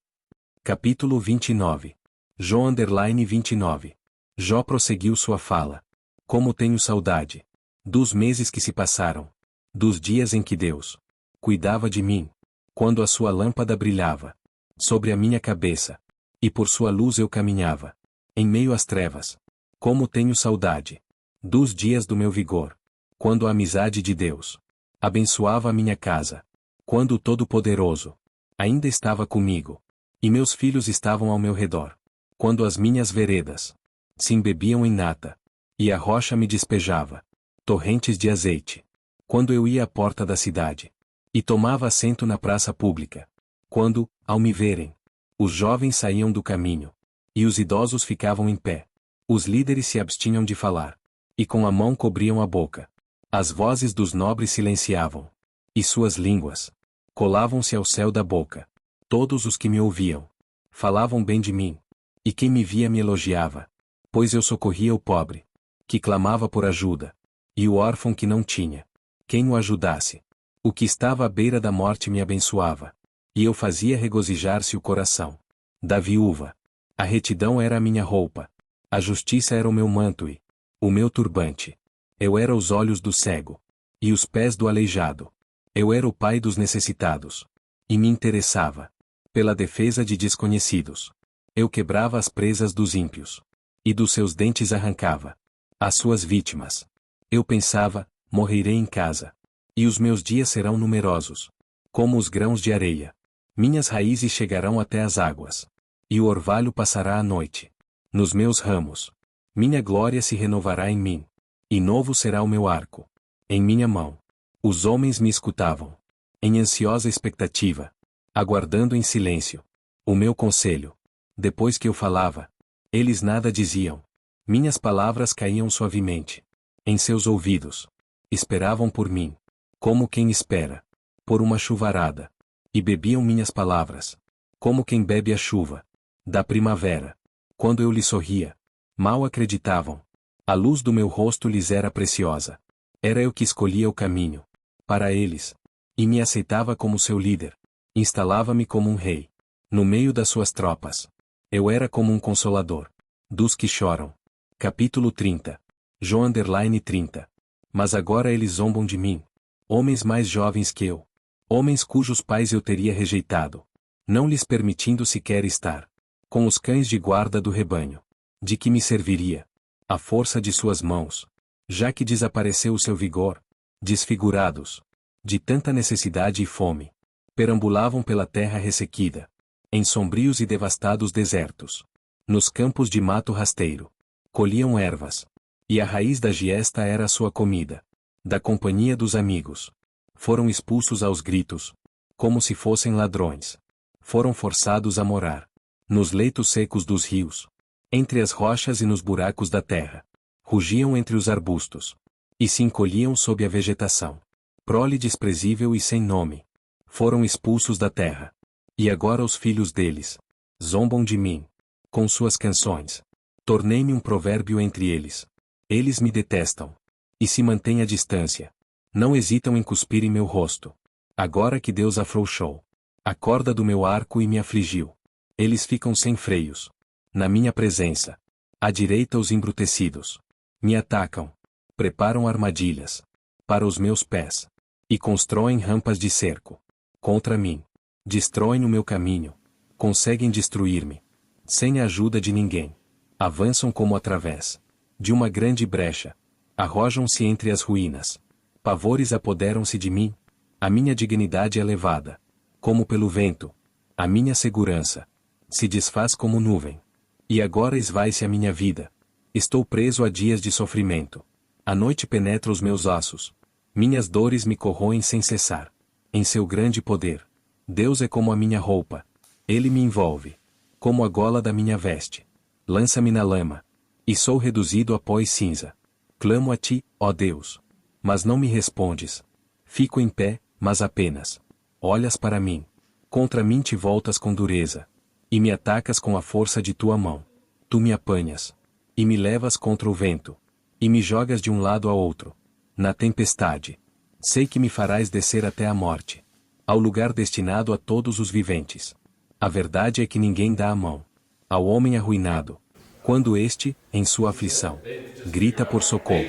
Capítulo 29. Jó 29. Jó prosseguiu sua fala. Como tenho saudade dos meses que se passaram, dos dias em que Deus cuidava de mim, quando a sua lâmpada brilhava sobre a minha cabeça, e por sua luz eu caminhava em meio às trevas. Como tenho saudade dos dias do meu vigor, quando a amizade de Deus abençoava a minha casa, Quando o Todo-Poderoso ainda estava comigo, e meus filhos estavam ao meu redor. Quando as minhas veredas se embebiam em nata, e a rocha me despejava torrentes de azeite. Quando eu ia à porta da cidade, e tomava assento na praça pública. Quando, ao me verem, os jovens saíam do caminho, e os idosos ficavam em pé. Os líderes se abstinham de falar, e com a mão cobriam a boca. As vozes dos nobres silenciavam, e suas línguas colavam-se ao céu da boca. Todos os que me ouviam falavam bem de mim, e quem me via me elogiava, pois eu socorria o pobre, que clamava por ajuda, e o órfão que não tinha quem o ajudasse. O que estava à beira da morte me abençoava, e eu fazia regozijar-se o coração da viúva. A retidão era a minha roupa, a justiça era o meu manto e o meu turbante. Eu era os olhos do cego, e os pés do aleijado. Eu era o pai dos necessitados, e me interessava pela defesa de desconhecidos. Eu quebrava as presas dos ímpios, e dos seus dentes arrancava as suas vítimas. Eu pensava, morrerei em casa, e os meus dias serão numerosos, como os grãos de areia. Minhas raízes chegarão até as águas, e o orvalho passará a noite nos meus ramos. Minha glória se renovará em mim, e novo será o meu arco em minha mão. Os homens me escutavam, em ansiosa expectativa, aguardando em silêncio o meu conselho. Depois que eu falava, eles nada diziam. Minhas palavras caíam suavemente em seus ouvidos. Esperavam por mim, como quem espera por uma chuvarada, e bebiam minhas palavras, como quem bebe a chuva da primavera. Quando eu lhes sorria, mal acreditavam. A luz do meu rosto lhes era preciosa. Era eu que escolhia o caminho para eles, e me aceitava como seu líder. Instalava-me como um rei no meio das suas tropas. Eu era como um consolador dos que choram. Capítulo 30. João 30. Mas agora eles zombam de mim, homens mais jovens que eu, homens cujos pais eu teria rejeitado, não lhes permitindo sequer estar com os cães de guarda do rebanho. De que me serviria a força de suas mãos, já que desapareceu o seu vigor? Desfigurados de tanta necessidade e fome, perambulavam pela terra ressequida, em sombrios e devastados desertos. Nos campos de mato rasteiro, colhiam ervas, e a raiz da giesta era a sua comida. Da companhia dos amigos, foram expulsos aos gritos, como se fossem ladrões. Foram forçados a morar nos leitos secos dos rios, entre as rochas e nos buracos da terra. Rugiam entre os arbustos, e se encolhiam sob a vegetação. Prole desprezível e sem nome, foram expulsos da terra. E agora os filhos deles zombam de mim com suas canções. Tornei-me um provérbio entre eles. Eles me detestam e se mantêm à distância. Não hesitam em cuspir em meu rosto. Agora que Deus afrouxou a corda do meu arco e me afligiu, eles ficam sem freios na minha presença. À direita os embrutecidos me atacam, preparam armadilhas para os meus pés, e constroem rampas de cerco contra mim. Destroem o meu caminho, conseguem destruir-me, sem a ajuda de ninguém. Avançam como através de uma grande brecha, arrojam-se entre as ruínas. Pavores apoderam-se de mim. A minha dignidade é levada como pelo vento. A minha segurança se desfaz como nuvem. E agora esvai-se a minha vida. Estou preso a dias de sofrimento. A noite penetra os meus ossos. Minhas dores me corroem sem cessar. Em seu grande poder, Deus é como a minha roupa. Ele me envolve como a gola da minha veste. Lança-me na lama, e sou reduzido a pó e cinza. Clamo a ti, ó Deus, mas não me respondes. Fico em pé, mas apenas olhas para mim. Contra mim te voltas com dureza, e me atacas com a força de tua mão. Tu me apanhas, e me levas contra o vento, e me jogas de um lado a outro. Na tempestade, sei que me farás descer até a morte, ao lugar destinado a todos os viventes. A verdade é que ninguém dá a mão ao homem arruinado, quando este, em sua aflição, grita por socorro.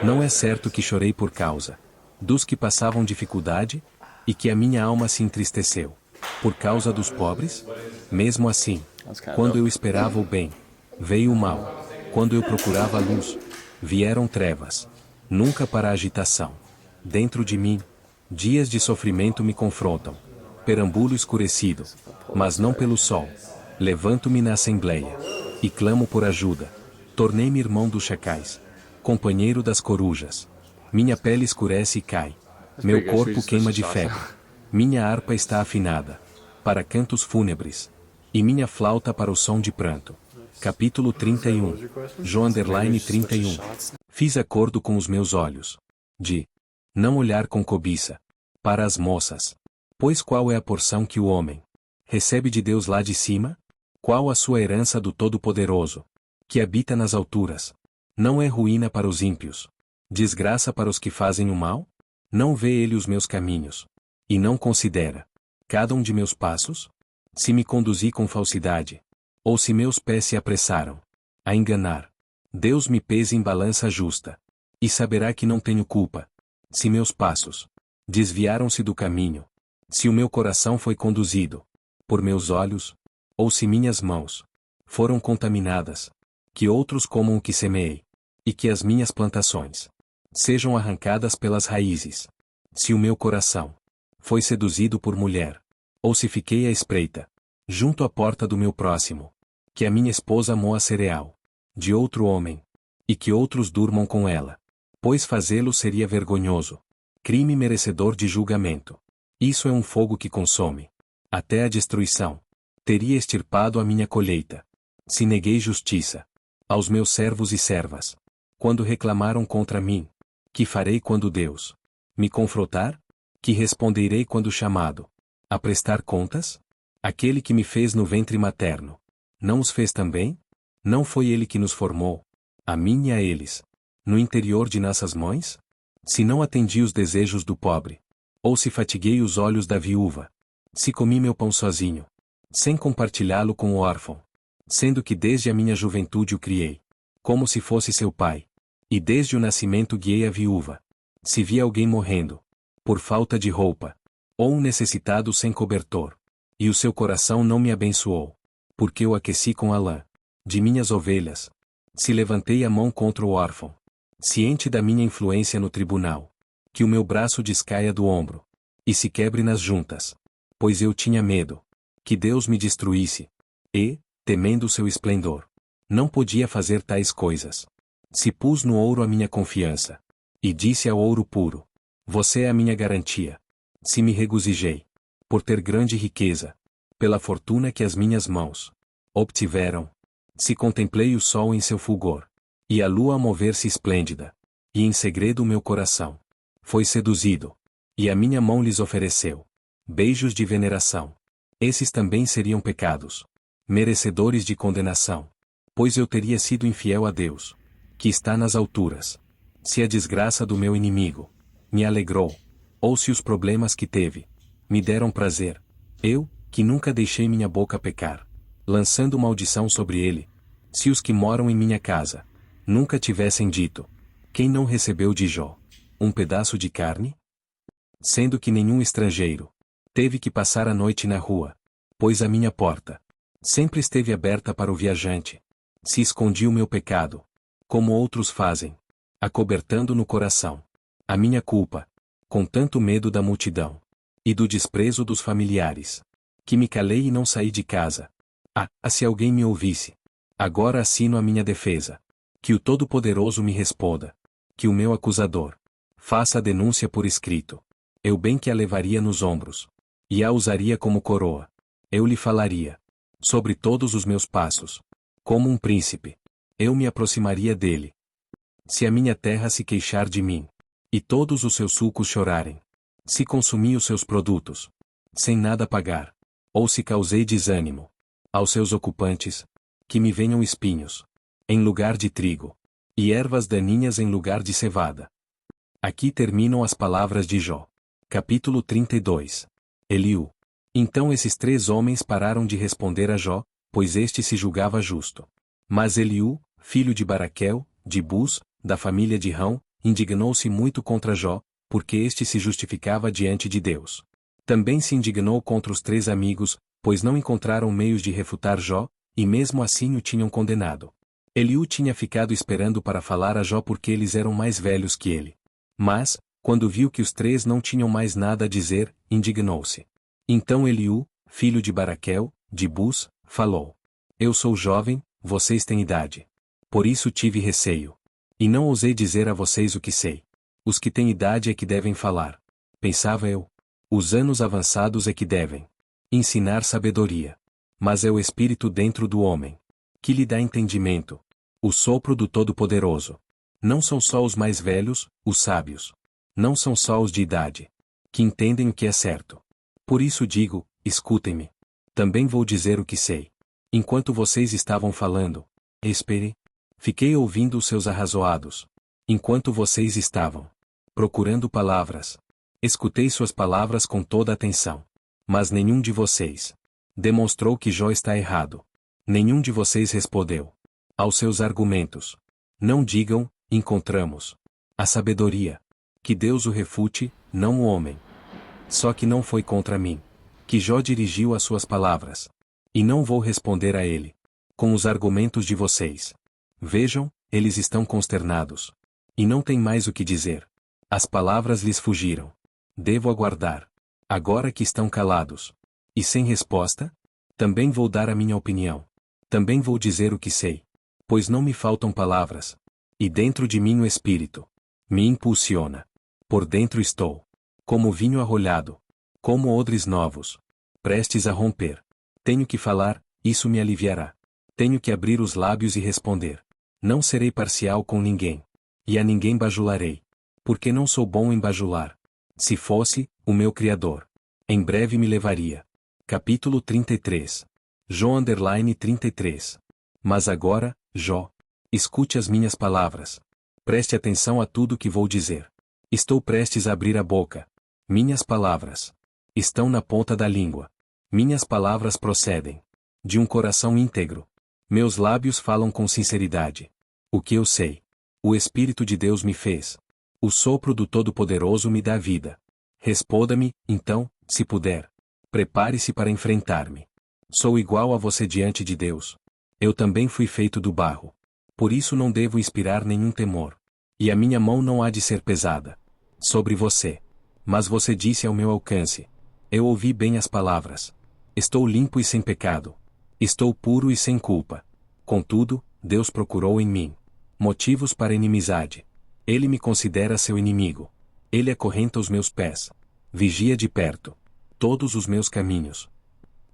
Não é certo que chorei por causa dos que passavam dificuldade, e que a minha alma se entristeceu por causa dos pobres? Mesmo assim, quando eu esperava o bem, veio o mal. Quando eu procurava a luz, vieram trevas. Nunca para a agitação dentro de mim, Dias de sofrimento me confrontam. Perambulo escurecido, mas não pelo sol. Levanto-me na assembleia e clamo por ajuda. Tornei-me irmão dos chacais, companheiro das corujas. Minha pele escurece e cai. Meu corpo queima de febre. Minha harpa está afinada para cantos fúnebres, e minha flauta para o som de pranto. Capítulo 31. Jó_31. Fiz acordo com os meus olhos de não olhar com cobiça para as moças. Pois qual é a porção que o homem recebe de Deus lá de cima? Qual a sua herança do Todo-Poderoso, que habita nas alturas? Não é ruína para os ímpios, desgraça para os que fazem o mal? Não vê ele os meus caminhos, e não considera cada um de meus passos? Se me conduzi com falsidade, ou se meus pés se apressaram a enganar, Deus me pese em balança justa, e saberá que não tenho culpa. Se meus passos desviaram-se do caminho, se o meu coração foi conduzido por meus olhos, ou se minhas mãos foram contaminadas, que outros comam o que semeei, e que as minhas plantações sejam arrancadas pelas raízes. Se o meu coração foi seduzido por mulher, ou se fiquei à espreita junto à porta do meu próximo, que a minha esposa moa cereal de outro homem, e que outros durmam com ela, pois fazê-lo seria vergonhoso, crime merecedor de julgamento. Isso é um fogo que consome até a destruição. Teria extirpado a minha colheita, se neguei justiça aos meus servos e servas, quando reclamaram contra mim. Que farei quando Deus me confrontar? Que responderei quando chamado a prestar contas? Aquele que me fez no ventre materno, não os fez também? Não foi ele que nos formou, a mim e a eles, no interior de nossas mães? Se não atendi os desejos do pobre, ou se fatiguei os olhos da viúva, se comi meu pão sozinho, sem compartilhá-lo com o órfão, sendo que desde a minha juventude o criei, como se fosse seu pai, e desde o nascimento guiei a viúva. Se vi alguém morrendo por falta de roupa, ou um necessitado sem cobertor, e o seu coração não me abençoou, porque o aqueci com a lã de minhas ovelhas, se levantei a mão contra o órfão, ciente da minha influência no tribunal, que o meu braço descaia do ombro, e se quebre nas juntas, pois eu tinha medo que Deus me destruísse, e, temendo o seu esplendor, não podia fazer tais coisas. Se pus no ouro a minha confiança, e disse ao ouro puro: você é a minha garantia. Se me regozijei por ter grande riqueza, pela fortuna que as minhas mãos obtiveram, se contemplei o sol em seu fulgor, e a lua a mover-se esplêndida, e em segredo o meu coração foi seduzido, e a minha mão lhes ofereceu beijos de veneração. Esses também seriam pecados merecedores de condenação, pois eu teria sido infiel a Deus, que está nas alturas. Se a desgraça do meu inimigo me alegrou, ou se os problemas que teve me deram prazer, eu, que nunca deixei minha boca pecar, lançando maldição sobre ele, se os que moram em minha casa nunca tivessem dito: quem não recebeu de Jó um pedaço de carne? Sendo que nenhum estrangeiro teve que passar a noite na rua, pois a minha porta sempre esteve aberta para o viajante. Se escondi o meu pecado, como outros fazem, acobertando no coração a minha culpa, com tanto medo da multidão e do desprezo dos familiares, que me calei e não saí de casa. Se alguém me ouvisse, agora assino a minha defesa, que o Todo-Poderoso me responda, que o meu acusador faça a denúncia por escrito. Eu bem que a levaria nos ombros, e a usaria como coroa. Eu lhe falaria sobre todos os meus passos, como um príncipe. Eu me aproximaria dele. Se a minha terra se queixar de mim, e todos os seus sulcos chorarem, se consumi os seus produtos, sem nada pagar, ou se causei desânimo aos seus ocupantes, que me venham espinhos em lugar de trigo, e ervas daninhas em lugar de cevada. Aqui terminam as palavras de Jó. Capítulo 32. Eliú. Então esses três homens pararam de responder a Jó, pois este se julgava justo. Mas Eliú, filho de Baraquel, de Bus, da família de Rão, indignou-se muito contra Jó, porque este se justificava diante de Deus. Também se indignou contra os três amigos, pois não encontraram meios de refutar Jó, e mesmo assim o tinham condenado. Eliú tinha ficado esperando para falar a Jó porque eles eram mais velhos que ele. Mas, Quando viu que os três não tinham mais nada a dizer, indignou-se. Então Eliú, filho de Baraquel, de Bus, falou: Eu sou jovem, vocês têm idade. Por isso tive receio. E não ousei dizer a vocês o que sei. Os que têm idade é que devem falar. Pensava eu. Os anos avançados é que devem ensinar sabedoria. Mas é o Espírito dentro do homem que lhe dá entendimento. O sopro do Todo-Poderoso. Não são só os mais velhos, os sábios. Não são só os de idade que entendem o que é certo. Por isso digo, escutem-me. Também vou dizer o que sei. Enquanto vocês estavam falando, esperei. Fiquei ouvindo os seus arrazoados. Enquanto vocês estavam procurando palavras, escutei suas palavras com toda atenção. Mas nenhum de vocês demonstrou que Jó está errado. Nenhum de vocês respondeu aos seus argumentos. Não digam, encontramos a sabedoria. Que Deus o refute, não o homem. Só que não foi contra mim que Jó dirigiu as suas palavras. E não vou responder a ele com os argumentos de vocês. Vejam, eles estão consternados. E não têm mais o que dizer. As palavras lhes fugiram. Devo aguardar. Agora que estão calados e sem resposta, também vou dar a minha opinião. Também vou dizer o que sei. Pois não me faltam palavras. E dentro de mim o Espírito me impulsiona. Por dentro estou como vinho arrolhado, como odres novos, prestes a romper. Tenho que falar, isso me aliviará. Tenho que abrir os lábios e responder. Não serei parcial com ninguém. E a ninguém bajularei. Porque não sou bom em bajular. Se fosse, o meu Criador em breve me levaria. Capítulo 33. Jó 33. Mas agora, Jó, escute as minhas palavras. Preste atenção a tudo que vou dizer. Estou prestes a abrir a boca. Minhas palavras estão na ponta da língua. Minhas palavras procedem de um coração íntegro. Meus lábios falam com sinceridade. O que eu sei, o Espírito de Deus me fez. O sopro do Todo-Poderoso me dá vida. Responda-me, então, se puder. Prepare-se para enfrentar-me. Sou igual a você diante de Deus. Eu também fui feito do barro. Por isso não devo inspirar nenhum temor. E a minha mão não há de ser pesada sobre você. Mas você disse ao meu alcance. Eu ouvi bem as palavras. Estou limpo e sem pecado. Estou puro e sem culpa. Contudo, Deus procurou em mim motivos para inimizade. Ele me considera seu inimigo. Ele acorrenta os meus pés. Vigia de perto todos os meus caminhos.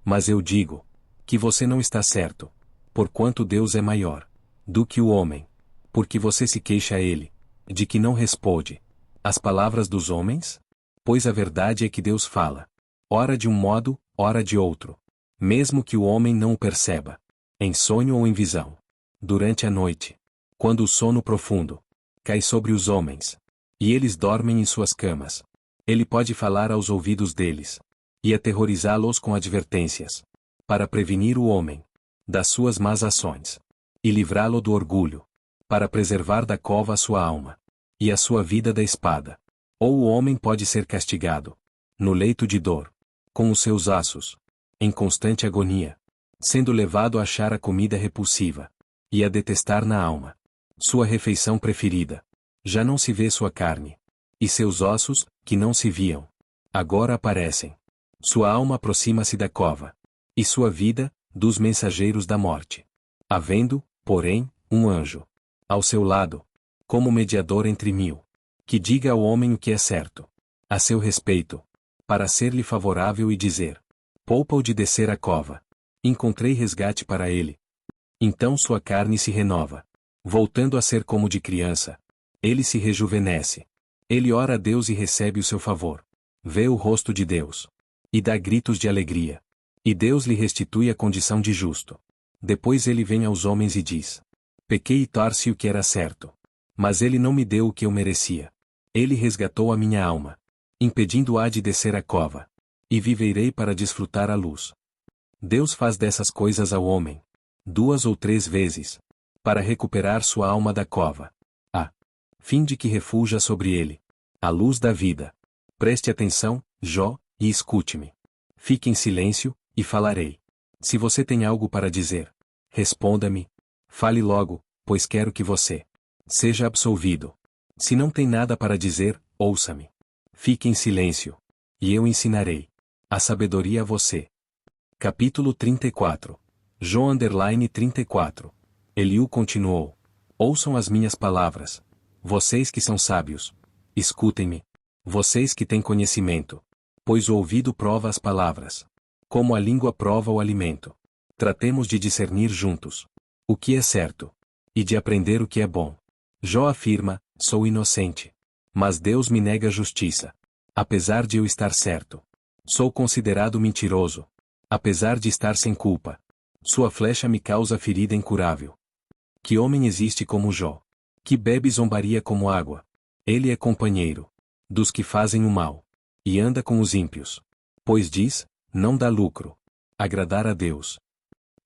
Mas eu digo que você não está certo. Porquanto Deus é maior do que o homem. Porque você se queixa a ele de que não responde às palavras dos homens? Pois a verdade é que Deus fala, ora de um modo, ora de outro. Mesmo que o homem não o perceba. Em sonho ou em visão. Durante a noite. Quando o sono profundo cai sobre os homens. E eles dormem em suas camas. Ele pode falar aos ouvidos deles. E aterrorizá-los com advertências. Para prevenir o homem das suas más ações. E livrá-lo do orgulho. Para preservar da cova a sua alma. E a sua vida da espada. Ou o homem pode ser castigado. No leito de dor. Com os seus ossos. Em constante agonia. Sendo levado a achar a comida repulsiva. E a detestar na alma sua refeição preferida. Já não se vê sua carne. E seus ossos, que não se viam, agora aparecem. Sua alma aproxima-se da cova. E sua vida, dos mensageiros da morte. Havendo, porém, um anjo ao seu lado, como mediador entre mil, que diga ao homem o que é certo a seu respeito, para ser-lhe favorável e dizer: poupa-o de descer a cova. Encontrei resgate para ele. Então sua carne se renova. Voltando a ser como de criança. Ele se rejuvenesce. Ele ora a Deus e recebe o seu favor. Vê o rosto de Deus. E dá gritos de alegria. E Deus lhe restitui a condição de justo. Depois ele vem aos homens e diz: pequei e torce o que era certo. Mas ele não me deu o que eu merecia. Ele resgatou a minha alma. Impedindo-a de descer a cova. E viverei para desfrutar a luz. Deus faz dessas coisas ao homem 2 ou 3 vezes. Para recuperar sua alma da cova. A fim de que refuja sobre ele a luz da vida. Preste atenção, Jó, e escute-me. Fique em silêncio, e falarei. Se você tem algo para dizer, responda-me. Fale logo, pois quero que você seja absolvido. Se não tem nada para dizer, ouça-me. Fique em silêncio. E eu ensinarei a sabedoria a você. Capítulo 34. Jó 34. Eliú continuou. Ouçam as minhas palavras. Vocês que são sábios. Escutem-me. Vocês que têm conhecimento. Pois o ouvido prova as palavras. Como a língua prova o alimento. Tratemos de discernir juntos o que é certo. E de aprender o que é bom. Jó afirma, sou inocente. Mas Deus me nega a justiça. Apesar de eu estar certo. Sou considerado mentiroso. Apesar de estar sem culpa. Sua flecha me causa ferida incurável. Que homem existe como Jó? Que bebe zombaria como água? Ele é companheiro dos que fazem o mal. E anda com os ímpios. Pois diz, não dá lucro agradar a Deus.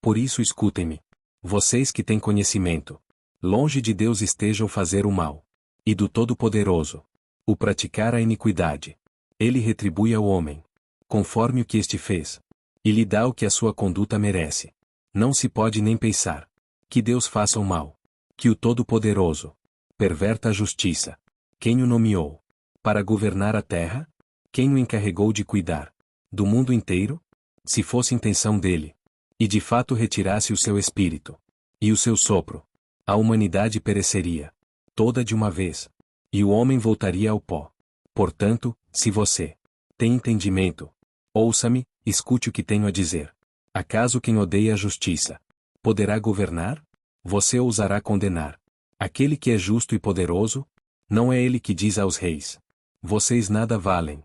Por isso escutem-me. Vocês que têm conhecimento. Longe de Deus esteja o fazer o mal. E do Todo-Poderoso o praticar a iniquidade. Ele retribui ao homem conforme o que este fez. E lhe dá o que a sua conduta merece. Não se pode nem pensar que Deus faça o mal. Que o Todo-Poderoso perverta a justiça. Quem o nomeou para governar a terra? Quem o encarregou de cuidar do mundo inteiro? Se fosse intenção dele, e de fato retirasse o seu espírito e o seu sopro, a humanidade pereceria toda de uma vez, e o homem voltaria ao pó. Portanto, se você tem entendimento, ouça-me, escute o que tenho a dizer. Acaso quem odeia a justiça poderá governar? Você ousará condenar aquele que é justo e poderoso? Não é ele que diz aos reis: vocês nada valem.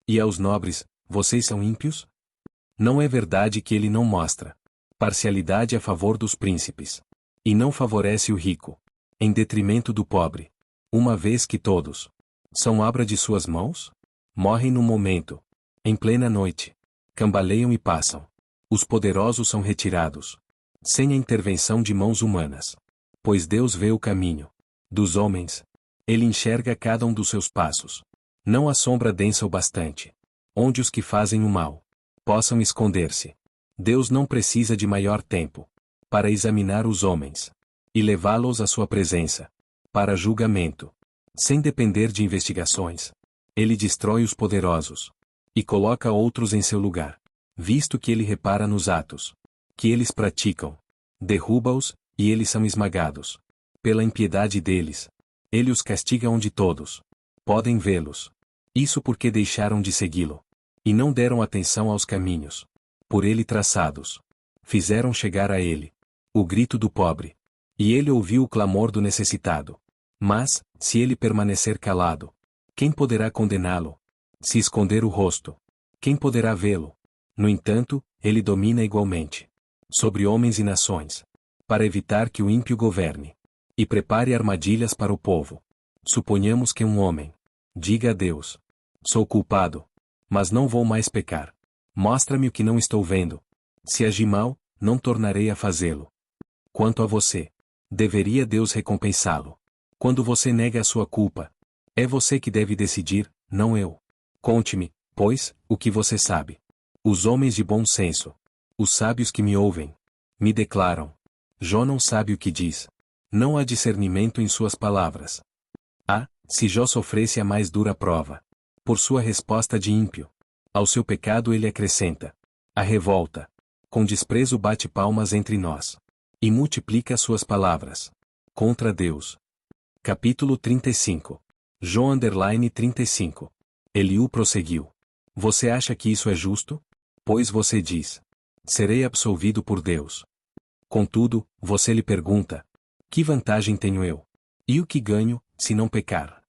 E aos nobres: vocês são ímpios? Não é verdade que ele não mostra parcialidade a favor dos príncipes, e não favorece o rico em detrimento do pobre, uma vez que todos são obra de suas mãos? Morrem no momento, em plena noite, cambaleiam e passam. Os poderosos são retirados, sem a intervenção de mãos humanas. Pois Deus vê o caminho dos homens. Ele enxerga cada um dos seus passos. Não há sombra densa o bastante, onde os que fazem o mal possam esconder-se. Deus não precisa de maior tempo para examinar os homens e levá-los à sua presença para julgamento. Sem depender de investigações, ele destrói os poderosos e coloca outros em seu lugar, visto que ele repara nos atos que eles praticam. Derruba-os, e eles são esmagados. Pela impiedade deles, ele os castiga onde todos podem vê-los. Isso porque deixaram de segui-lo, e não deram atenção aos caminhos por ele traçados. Fizeram chegar a ele o grito do pobre, e ele ouviu o clamor do necessitado. Mas, se ele permanecer calado, quem poderá condená-lo? Se esconder o rosto, quem poderá vê-lo? No entanto, ele domina igualmente sobre homens e nações, para evitar que o ímpio governe e prepare armadilhas para o povo. Suponhamos que um homem diga a Deus: sou culpado, mas não vou mais pecar. Mostra-me o que não estou vendo. Se agi mal, não tornarei a fazê-lo. Quanto a você, deveria Deus recompensá-lo. Quando você nega a sua culpa, é você que deve decidir, não eu. Conte-me, pois, o que você sabe. Os homens de bom senso, os sábios que me ouvem, me declaram: Jó não sabe o que diz. Não há discernimento em suas palavras. Ah, se Jó sofresse a mais dura prova, por sua resposta de ímpio, ao seu pecado ele acrescenta a revolta. Com desprezo bate palmas entre nós, e multiplica suas palavras contra Deus. Capítulo 35. Jó 35. Eliú prosseguiu: você acha que isso é justo? Pois você diz: serei absolvido por Deus. Contudo, você lhe pergunta: que vantagem tenho eu? E o que ganho, se não pecar?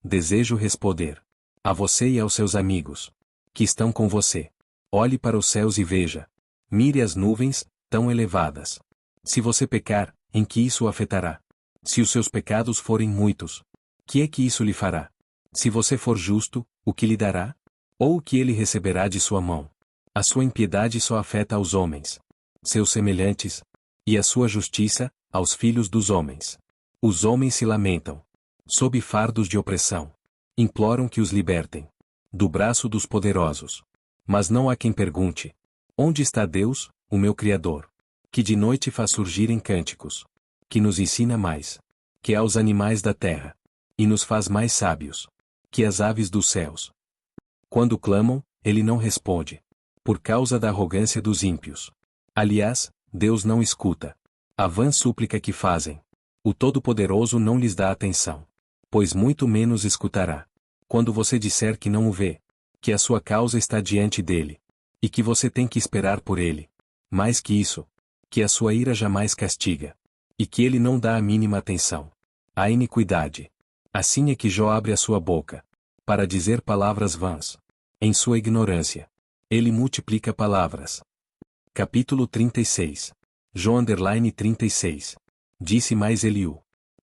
Desejo responder a você e aos seus amigos que estão com você: olhe para os céus e veja. Mire as nuvens, tão elevadas. Se você pecar, em que isso o afetará? Se os seus pecados forem muitos, que é que isso lhe fará? Se você for justo, o que lhe dará? Ou o que ele receberá de sua mão? A sua impiedade só afeta aos homens, seus semelhantes, e a sua justiça, aos filhos dos homens. Os homens se lamentam, sob fardos de opressão. Imploram que os libertem do braço dos poderosos. Mas não há quem pergunte: onde está Deus, o meu Criador? Que de noite faz surgir em cânticos, que nos ensina mais que aos animais da terra, e nos faz mais sábios que as aves dos céus. Quando clamam, ele não responde. Por causa da arrogância dos ímpios. Aliás, Deus não escuta a vã súplica que fazem. O Todo-Poderoso não lhes dá atenção. Pois muito menos escutará. Quando você disser que não o vê, que a sua causa está diante dele, e que você tem que esperar por ele. Mais que isso, que a sua ira jamais castiga, e que ele não dá a mínima atenção à iniquidade. Assim é que Jó abre a sua boca, para dizer palavras vãs. Em sua ignorância, ele multiplica palavras. Capítulo 36. Jó 36. Disse mais Eliú.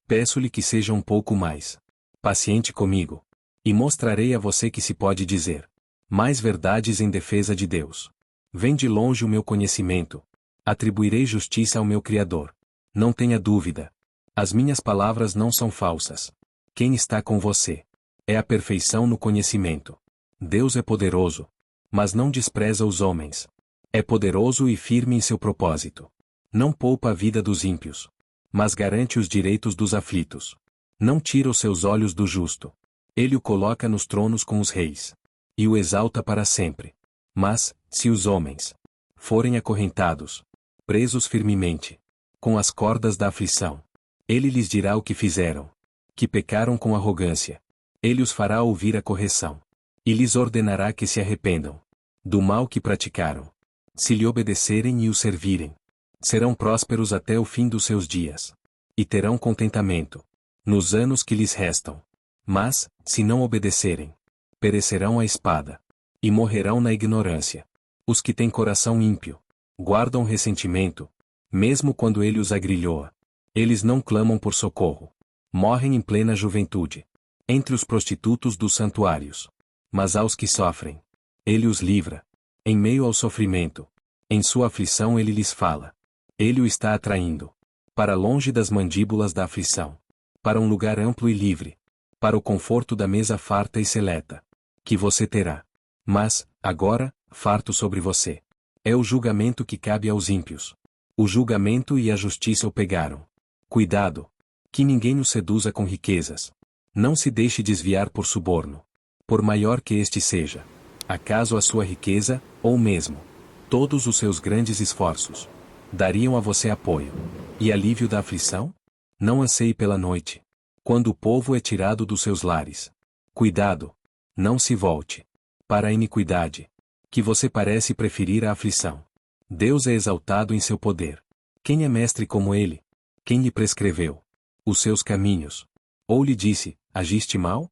Peço-lhe que seja um pouco mais paciente comigo, e mostrarei a você que se pode dizer mais verdades em defesa de Deus. Vem de longe o meu conhecimento. Atribuirei justiça ao meu Criador. Não tenha dúvida. As minhas palavras não são falsas. Quem está com você? É a perfeição no conhecimento. Deus é poderoso, mas não despreza os homens. É poderoso e firme em seu propósito. Não poupa a vida dos ímpios, mas garante os direitos dos aflitos. Não tira os seus olhos do justo. Ele o coloca nos tronos com os reis, e o exalta para sempre. Mas, se os homens forem acorrentados, presos firmemente, com as cordas da aflição, ele lhes dirá o que fizeram, que pecaram com arrogância. Ele os fará ouvir a correção, e lhes ordenará que se arrependam do mal que praticaram. Se lhe obedecerem e o servirem, serão prósperos até o fim dos seus dias, e terão contentamento nos anos que lhes restam. Mas, se não obedecerem, perecerão à espada, e morrerão na ignorância. Os que têm coração ímpio guardam ressentimento, mesmo quando ele os agrilhoa. Eles não clamam por socorro. Morrem em plena juventude, entre os prostitutos dos santuários. Mas aos que sofrem, ele os livra. Em meio ao sofrimento, em sua aflição ele lhes fala. Ele o está atraindo para longe das mandíbulas da aflição, para um lugar amplo e livre, para o conforto da mesa farta e seleta, que você terá. Mas, agora, farto sobre você, é o julgamento que cabe aos ímpios. O julgamento e a justiça o pegaram. Cuidado, que ninguém o seduza com riquezas. Não se deixe desviar por suborno, por maior que este seja. Acaso a sua riqueza, ou mesmo todos os seus grandes esforços, dariam a você apoio e alívio da aflição? Não anseie pela noite, quando o povo é tirado dos seus lares. Cuidado, não se volte para a iniquidade, que você parece preferir à aflição. Deus é exaltado em seu poder. Quem é mestre como ele? Quem lhe prescreveu os seus caminhos? Ou lhe disse, agiste mal?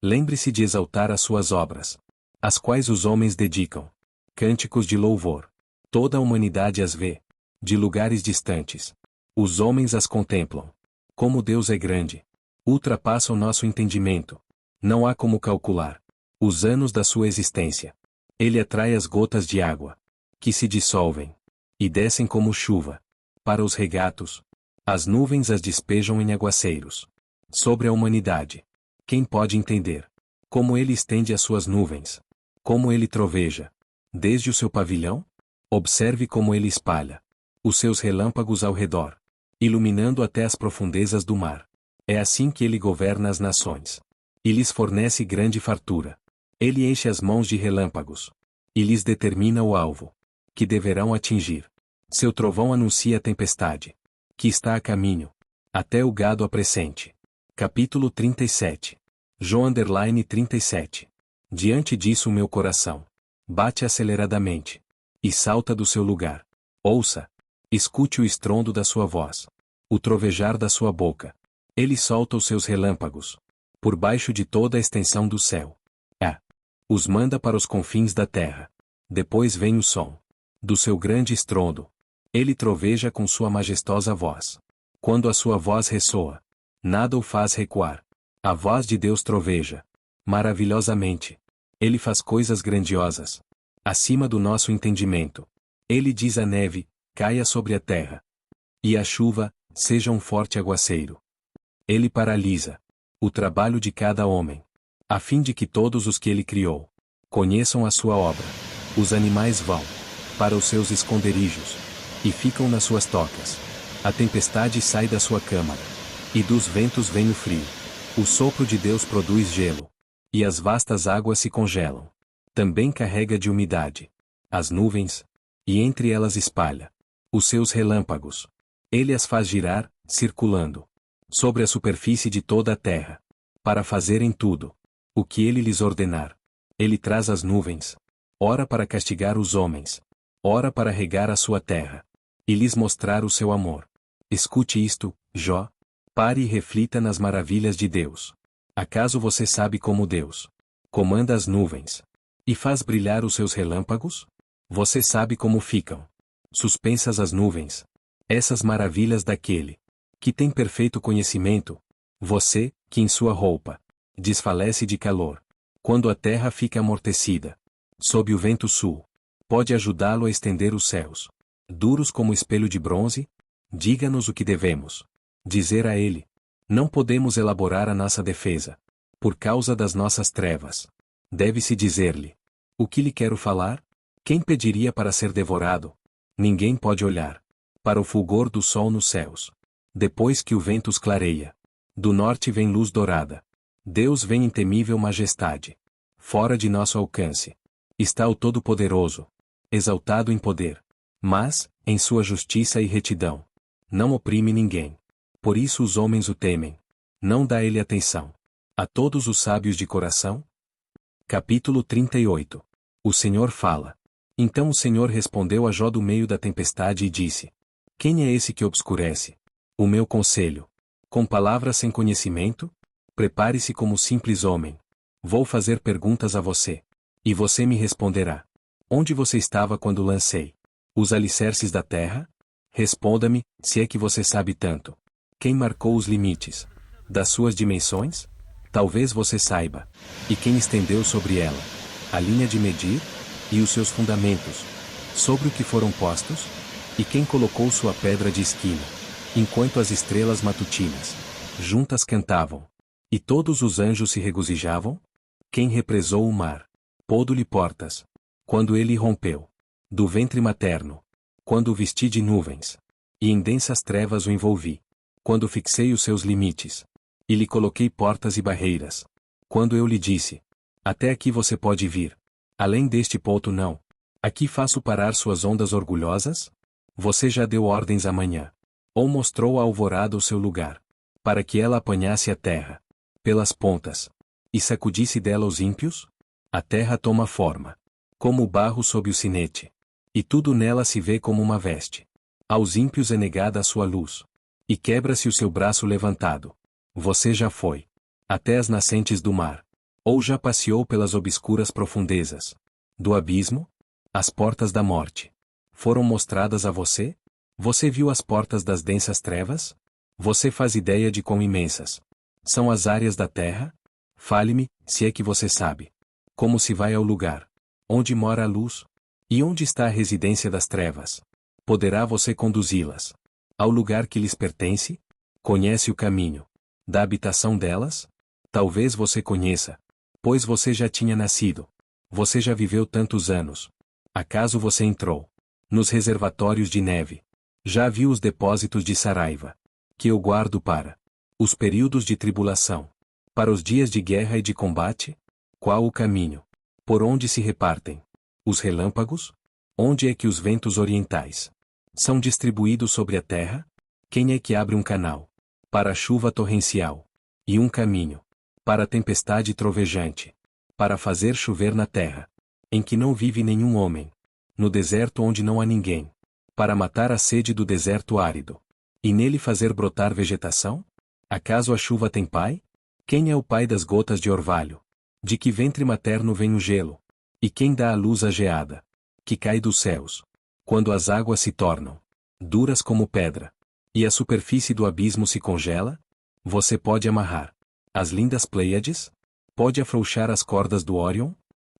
Lembre-se de exaltar as suas obras, as quais os homens dedicam cânticos de louvor. Toda a humanidade as vê, de lugares distantes. Os homens as contemplam. Como Deus é grande, ultrapassa o nosso entendimento. Não há como calcular os anos da sua existência. Ele atrai as gotas de água, que se dissolvem e descem como chuva para os regatos. As nuvens as despejam em aguaceiros sobre a humanidade. Quem pode entender como ele estende as suas nuvens? Como ele troveja desde o seu pavilhão? Observe como ele espalha os seus relâmpagos ao redor, iluminando até as profundezas do mar. É assim que ele governa as nações, e lhes fornece grande fartura. Ele enche as mãos de relâmpagos, e lhes determina o alvo que deverão atingir. Seu trovão anuncia a tempestade, que está a caminho, até o gado apressente. Capítulo 37. Jó 37. Diante disso o meu coração bate aceleradamente, e salta do seu lugar. Ouça, escute o estrondo da sua voz, o trovejar da sua boca. Ele solta os seus relâmpagos por baixo de toda a extensão do céu. Os manda para os confins da terra. Depois vem o som do seu grande estrondo. Ele troveja com sua majestosa voz. Quando a sua voz ressoa, nada o faz recuar. A voz de Deus troveja maravilhosamente. Ele faz coisas grandiosas, acima do nosso entendimento. Ele diz à neve, caia sobre a terra, e à chuva, seja um forte aguaceiro. Ele paralisa o trabalho de cada homem, a fim de que todos os que ele criou conheçam a sua obra. Os animais vão para os seus esconderijos e ficam nas suas tocas. A tempestade sai da sua câmara, e dos ventos vem o frio. O sopro de Deus produz gelo, e as vastas águas se congelam. Também carrega de umidade as nuvens, e entre elas espalha os seus relâmpagos. Ele as faz girar, circulando sobre a superfície de toda a terra, para fazerem tudo o que ele lhes ordenar. Ele traz as nuvens, ora para castigar os homens, ora para regar a sua terra, e lhes mostrar o seu amor. Escute isto, Jó. Pare e reflita nas maravilhas de Deus. Acaso você sabe como Deus comanda as nuvens e faz brilhar os seus relâmpagos? Você sabe como ficam suspensas as nuvens, essas maravilhas daquele que tem perfeito conhecimento? Você, que em sua roupa desfalece de calor, quando a terra fica amortecida sob o vento sul, pode ajudá-lo a estender os céus, duros como espelho de bronze? Diga-nos o que devemos dizer a ele. Não podemos elaborar a nossa defesa, por causa das nossas trevas. Deve-se dizer-lhe: o que lhe quero falar? Quem pediria para ser devorado? Ninguém pode olhar para o fulgor do sol nos céus. Depois que o vento os clareia, do norte vem luz dourada. Deus vem em temível majestade. Fora de nosso alcance está o Todo-Poderoso, exaltado em poder, mas, em sua justiça e retidão, não oprime ninguém. Por isso os homens o temem. Não dá ele atenção a todos os sábios de coração? Capítulo 38. O Senhor fala. Então o Senhor respondeu a Jó do meio da tempestade e disse: quem é esse que obscurece o meu conselho com palavras sem conhecimento? Prepare-se como simples homem. Vou fazer perguntas a você, e você me responderá. Onde você estava quando lancei os alicerces da terra? Responda-me, se é que você sabe tanto. Quem marcou os limites das suas dimensões? Talvez você saiba. E quem estendeu sobre ela a linha de medir? E os seus fundamentos? Sobre o que foram postos? E quem colocou sua pedra de esquina? Enquanto as estrelas matutinas juntas cantavam, e todos os anjos se regozijavam? Quem represou o mar? Pôdo-lhe portas. Quando ele rompeu do ventre materno, quando o vesti de nuvens, e em densas trevas o envolvi, quando fixei os seus limites, e lhe coloquei portas e barreiras, quando eu lhe disse: até aqui você pode vir, além deste ponto não. Aqui faço parar suas ondas orgulhosas? Você já deu ordens amanhã, ou mostrou à alvorada o seu lugar, para que ela apanhasse a terra pelas pontas, e sacudisse dela os ímpios? A terra toma forma, como o barro sob o sinete, e tudo nela se vê como uma veste. Aos ímpios é negada a sua luz, e quebra-se o seu braço levantado. Você já foi até as nascentes do mar, ou já passeou pelas obscuras profundezas do abismo? As portas da morte foram mostradas a você? Você viu as portas das densas trevas? Você faz ideia de quão imensas são as áreas da terra? Fale-me, se é que você sabe, como se vai ao lugar onde mora a luz? E onde está a residência das trevas? Poderá você conduzi-las ao lugar que lhes pertence? Conhece o caminho da habitação delas? Talvez você conheça, pois você já tinha nascido. Você já viveu tantos anos. Acaso você entrou nos reservatórios de neve? Já viu os depósitos de Saraiva, que eu guardo para os períodos de tribulação, para os dias de guerra e de combate? Qual o caminho por onde se repartem os relâmpagos? Onde é que os ventos orientais são distribuídos sobre a terra? Quem é que abre um canal para a chuva torrencial, e um caminho para a tempestade trovejante, para fazer chover na terra em que não vive nenhum homem, no deserto onde não há ninguém, para matar a sede do deserto árido, e nele fazer brotar vegetação? Acaso a chuva tem pai? Quem é o pai das gotas de orvalho? De que ventre materno vem o gelo? E quem dá a luz à geada, que cai dos céus, quando as águas se tornam duras como pedra, e a superfície do abismo se congela? Você pode amarrar as lindas Pleiades? Pode afrouxar as cordas do Órion?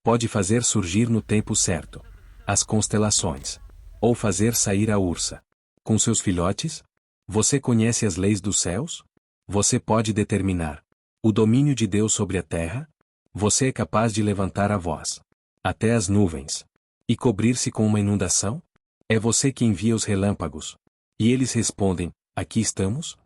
Pode fazer surgir no tempo certo as constelações, ou fazer sair a Ursa com seus filhotes? Você conhece as leis dos céus? Você pode determinar o domínio de Deus sobre a terra? Você é capaz de levantar a voz até as nuvens e cobrir-se com uma inundação? É você que envia os relâmpagos, e eles respondem: aqui estamos?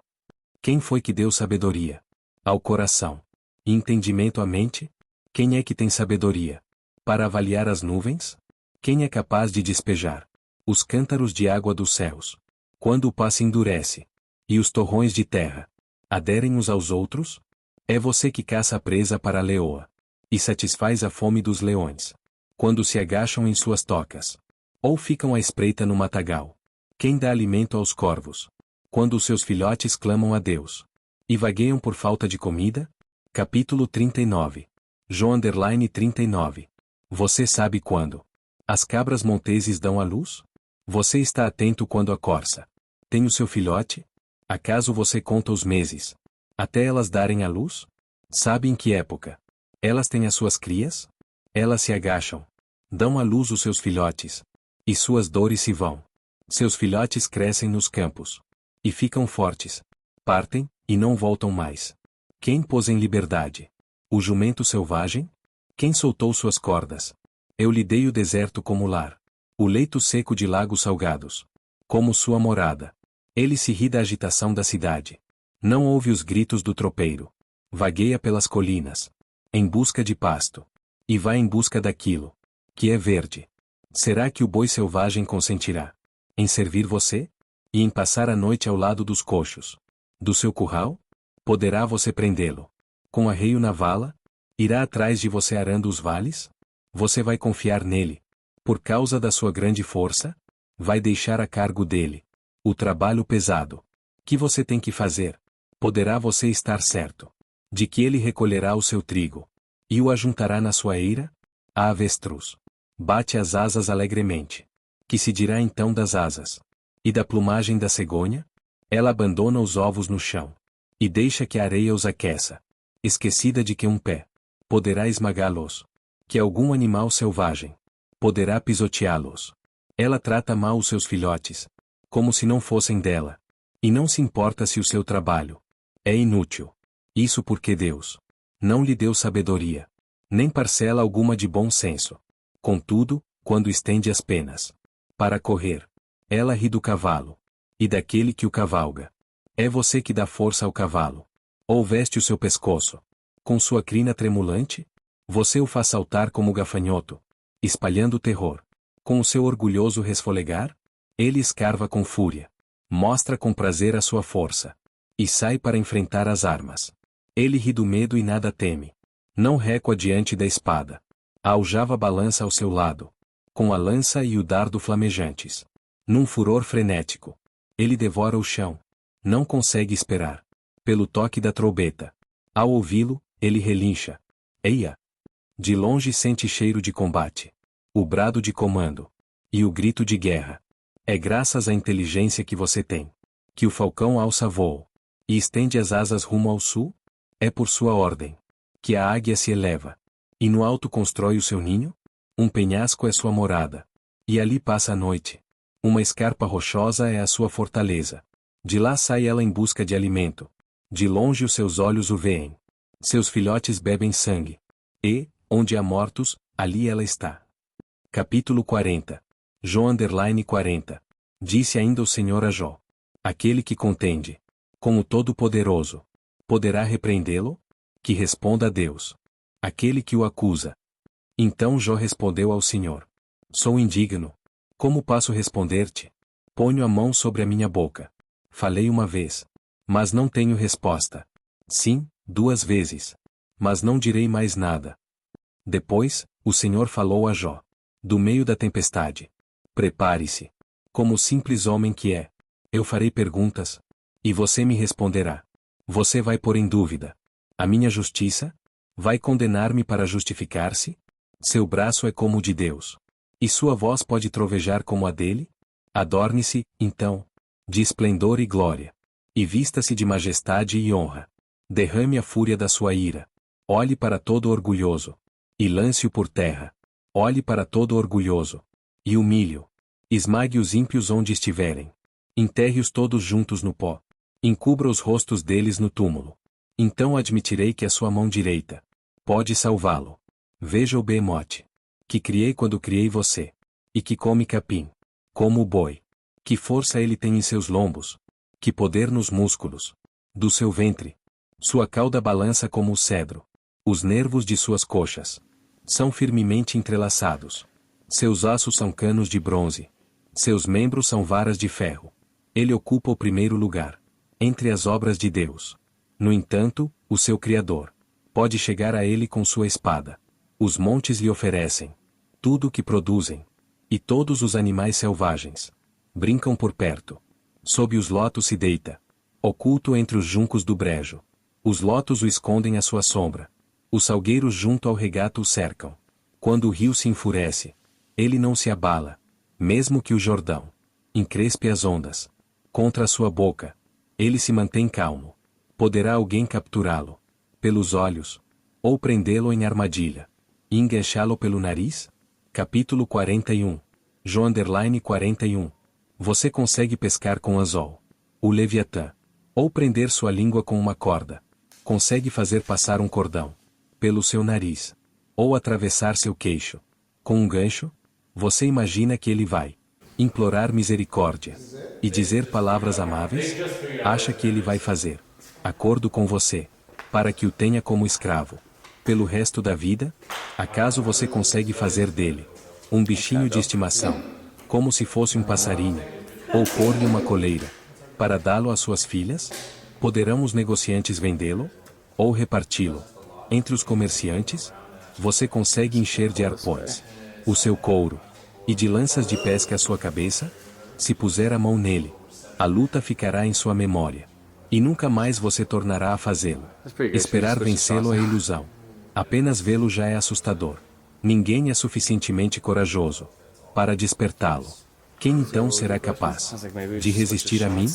Quem foi que deu sabedoria ao coração e entendimento à mente? Quem é que tem sabedoria para avaliar as nuvens? Quem é capaz de despejar os cântaros de água dos céus, quando o pó se endurece, e os torrões de terra aderem uns aos outros? É você que caça a presa para a leoa, e satisfaz a fome dos leões, quando se agacham em suas tocas, ou ficam à espreita no matagal. Quem dá alimento aos corvos, quando os seus filhotes clamam a Deus, e vagueiam por falta de comida? Capítulo 39. João_39. Você sabe quando as cabras monteses dão à luz? Você está atento quando a corça tem o seu filhote? Acaso você conta os meses até elas darem à luz? Sabe em que época elas têm as suas crias? Elas se agacham, dão à luz os seus filhotes, e suas dores se vão. Seus filhotes crescem nos campos e ficam fortes, partem e não voltam mais. Quem pôs em liberdade o jumento selvagem? Quem soltou suas cordas? Eu lhe dei o deserto como lar, o leito seco de lagos salgados como sua morada. Ele se ri da agitação da cidade. Não ouve os gritos do tropeiro. Vagueia pelas colinas, em busca de pasto, e vai em busca daquilo que é verde. Será que o boi selvagem consentirá em servir você? E em passar a noite ao lado dos coxos do seu curral? Poderá você prendê-lo com arreio na vala? Irá atrás de você arando os vales? Você vai confiar nele por causa da sua grande força? Vai deixar a cargo dele o trabalho pesado que você tem que fazer? Poderá você estar certo de que ele recolherá o seu trigo e o ajuntará na sua eira? A avestruz bate as asas alegremente. Que se dirá então das asas e da plumagem da cegonha? Ela abandona os ovos no chão e deixa que a areia os aqueça, esquecida de que um pé poderá esmagá-los, que algum animal selvagem poderá pisoteá-los. Ela trata mal os seus filhotes, como se não fossem dela, e não se importa se o seu trabalho é inútil. Isso porque Deus não lhe deu sabedoria, nem parcela alguma de bom senso. Contudo, quando estende as penas para correr, ela ri do cavalo e daquele que o cavalga. É você que dá força ao cavalo, ou veste o seu pescoço com sua crina tremulante? Você o faz saltar como gafanhoto, espalhando terror. Com o seu orgulhoso resfolegar, ele escarva com fúria, mostra com prazer a sua força, e sai para enfrentar as armas. Ele ri do medo e nada teme. Não recua diante da espada. A aljava balança ao seu lado, com a lança e o dardo flamejantes. Num furor frenético, ele devora o chão. Não consegue esperar pelo toque da trombeta. Ao ouvi-lo, ele relincha. Eia! De longe sente cheiro de combate, o brado de comando e o grito de guerra. É graças à inteligência que você tem que o falcão alça voo e estende as asas rumo ao sul? É por sua ordem que a águia se eleva e no alto constrói o seu ninho? Um penhasco é sua morada, e ali passa a noite. Uma escarpa rochosa é a sua fortaleza. De lá sai ela em busca de alimento. De longe os seus olhos o veem. Seus filhotes bebem sangue. E, onde há mortos, ali ela está. Capítulo 40. Jó_40. Disse ainda o Senhor a Jó: aquele que contende com o Todo-Poderoso, poderá repreendê-lo? Que responda a Deus aquele que o acusa. Então Jó respondeu ao Senhor: sou indigno. Como posso responder-te? Ponho a mão sobre a minha boca. Falei uma vez, mas não tenho resposta. Sim, 2 vezes, mas não direi mais nada. Depois, o Senhor falou a Jó do meio da tempestade: prepare-se. Como o simples homem que é, eu farei perguntas, e você me responderá. Você vai pôr em dúvida a minha justiça? Vai condenar-me para justificar-se? Seu braço é como o de Deus, e sua voz pode trovejar como a dele? Adorne-se, então, de esplendor e glória, e vista-se de majestade e honra. Derrame a fúria da sua ira. Olhe para todo orgulhoso, e lance-o por terra. Olhe para todo orgulhoso, e humilhe-o. Esmague os ímpios onde estiverem. Enterre-os todos juntos no pó. Encubra os rostos deles no túmulo. Então admitirei que a sua mão direita pode salvá-lo. Veja o behemote que criei quando criei você, e que come capim, como o boi. Que força ele tem em seus lombos, que poder nos músculos do seu ventre. Sua cauda balança como o cedro. os nervos de suas coxas são firmemente entrelaçados. Seus ossos são canos de bronze. Seus membros são varas de ferro. Ele ocupa o primeiro lugar entre as obras de Deus. No entanto, o seu Criador pode chegar a ele com sua espada. Os montes lhe oferecem tudo o que produzem, e todos os animais selvagens brincam por perto. Sob os lotos se deita, oculto entre os juncos do brejo. Os lotos o escondem à sua sombra. Os salgueiros junto ao regato o cercam. Quando o rio se enfurece, ele não se abala, mesmo que o Jordão encrespe as ondas contra a sua boca, ele se mantém calmo. Poderá alguém capturá-lo pelos olhos, ou prendê-lo em armadilha, e enganchá-lo pelo nariz? Capítulo 41. Jó_41. Você consegue pescar com anzol, o Leviatã, ou prender sua língua com uma corda. Consegue fazer passar um cordão pelo seu nariz, ou atravessar seu queixo com um gancho? Você imagina que ele vai implorar misericórdia e dizer palavras amáveis? Acha que ele vai fazer acordo com você para que o tenha como escravo pelo resto da vida? Acaso você consegue fazer dele um bichinho de estimação, como se fosse um passarinho, ou pôr-lhe uma coleira para dá-lo às suas filhas? Poderão os negociantes vendê-lo? Ou reparti-lo entre os comerciantes? Você consegue encher de arpões o seu couro, e de lanças de pesca a sua cabeça? Se puser a mão nele, a luta ficará em sua memória, e nunca mais você tornará a fazê-lo. Esperar vencê-lo é ilusão. Apenas vê-lo já é assustador. Ninguém é suficientemente corajoso para despertá-lo. Quem então será capaz de resistir a mim?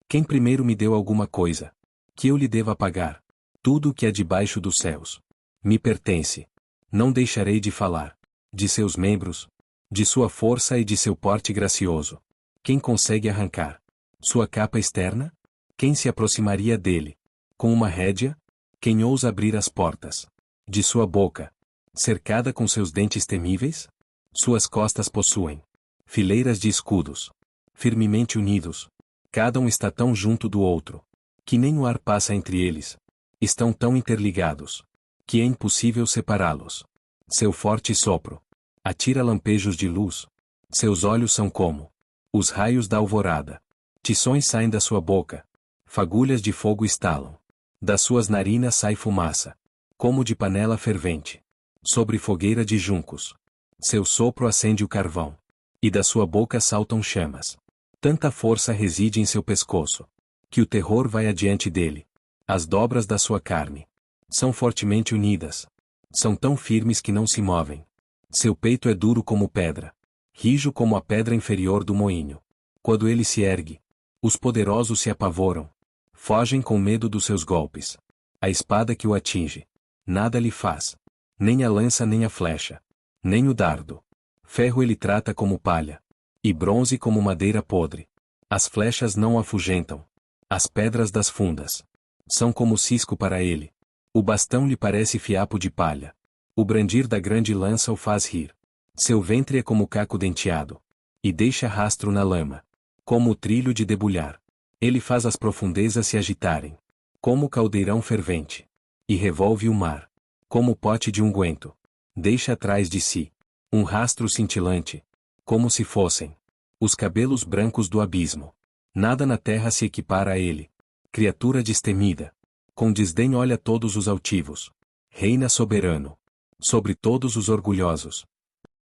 Quem primeiro me deu alguma coisa que eu lhe deva pagar? Tudo o que é debaixo dos céus me pertence. Não deixarei de falar de seus membros, de sua força e de seu porte gracioso. Quem consegue arrancar sua capa externa? Quem se aproximaria dele com uma rédea? Quem ousa abrir as portas de sua boca, cercada com seus dentes temíveis? Suas costas possuem fileiras de escudos, firmemente unidos. Cada um está tão junto do outro que nem o ar passa entre eles. Estão tão interligados que é impossível separá-los. Seu forte sopro atira lampejos de luz. Seus olhos são como os raios da alvorada. Tições saem da sua boca. Fagulhas de fogo estalam. Das suas narinas sai fumaça, como de panela fervente, sobre fogueira de juncos. Seu sopro acende o carvão, e da sua boca saltam chamas. Tanta força reside em seu pescoço, que o terror vai adiante dele. As dobras da sua carne são fortemente unidas. São tão firmes que não se movem. Seu peito é duro como pedra, rijo como a pedra inferior do moinho. Quando ele se ergue, os poderosos se apavoram. Fogem com medo dos seus golpes. A espada que o atinge nada lhe faz. Nem a lança nem a flecha. Nem o dardo. Ferro ele trata como palha. E bronze como madeira podre. As flechas não o afugentam. As pedras das fundas são como cisco para ele. O bastão lhe parece fiapo de palha. O brandir da grande lança o faz rir. Seu ventre é como caco denteado, e deixa rastro na lama, como o trilho de debulhar. Ele faz as profundezas se agitarem, como o caldeirão fervente, e revolve o mar, como o pote de unguento. Deixa atrás de si um rastro cintilante, como se fossem os cabelos brancos do abismo. Nada na terra se equipara a ele. Criatura destemida, com desdém olha todos os altivos. Reina soberano sobre todos os orgulhosos.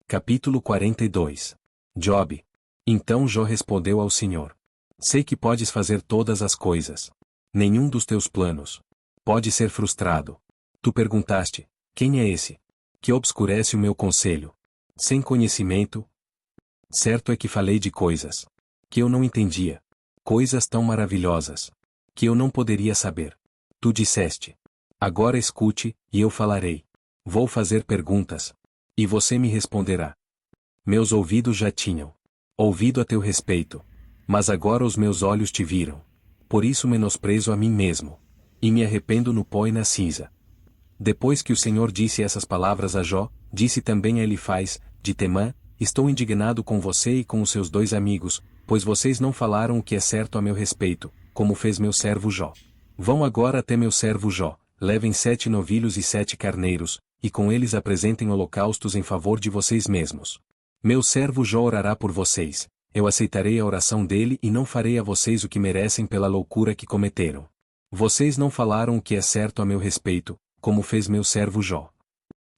Capítulo 42. Job. Então Jó respondeu ao Senhor: sei que podes fazer todas as coisas. Nenhum dos teus planos pode ser frustrado. Tu perguntaste: quem é esse que obscurece o meu conselho? Sem conhecimento? Certo é que falei de coisas que eu não entendia, coisas tão maravilhosas que eu não poderia saber. Tu disseste: agora escute, e eu falarei. Vou fazer perguntas, e você me responderá. Meus ouvidos já tinham ouvido a teu respeito, mas agora os meus olhos te viram. Por isso menosprezo a mim mesmo, e me arrependo no pó e na cinza. Depois que o Senhor disse essas palavras a Jó, disse também a Elifaz, de Temã: estou indignado com você e com os seus 2 amigos, pois vocês não falaram o que é certo a meu respeito, como fez meu servo Jó. Vão agora até meu servo Jó, levem 7 novilhos e 7 carneiros, e com eles apresentem holocaustos em favor de vocês mesmos. Meu servo Jó orará por vocês, eu aceitarei a oração dele e não farei a vocês o que merecem pela loucura que cometeram. Vocês não falaram o que é certo a meu respeito, como fez meu servo Jó.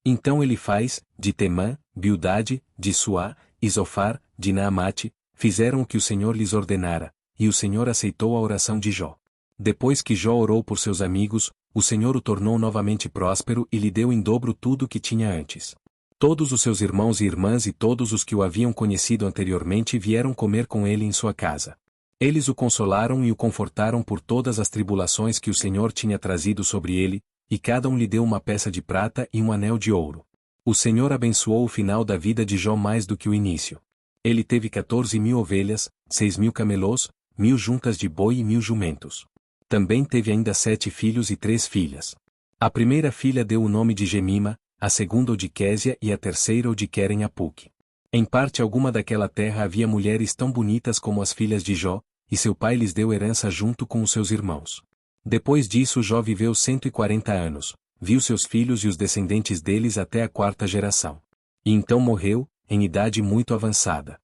Então ele faz, de Temã, Bildade, de Suá, e Zofar, de Naamate, fizeram o que o Senhor lhes ordenara, e o Senhor aceitou a oração de Jó. Depois que Jó orou por seus amigos, o Senhor o tornou novamente próspero e lhe deu em dobro tudo o que tinha antes. Todos os seus irmãos e irmãs e todos os que o haviam conhecido anteriormente vieram comer com ele em sua casa. Eles o consolaram e o confortaram por todas as tribulações que o Senhor tinha trazido sobre ele, e cada um lhe deu uma peça de prata e um anel de ouro. O Senhor abençoou o final da vida de Jó mais do que o início. Ele teve 14.000 ovelhas, 6.000 camelôs, 1.000 juntas de boi e 1.000 jumentos. Também teve ainda 7 filhos e 3 filhas. A primeira filha deu o nome de Gemima, a segunda o de Késia e a terceira o de Queren Apuque. Em parte alguma daquela terra havia mulheres tão bonitas como as filhas de Jó, e seu pai lhes deu herança junto com os seus irmãos. Depois disso Jó viveu 140 anos, viu seus filhos e os descendentes deles até a 4ª geração. E então morreu, em idade muito avançada.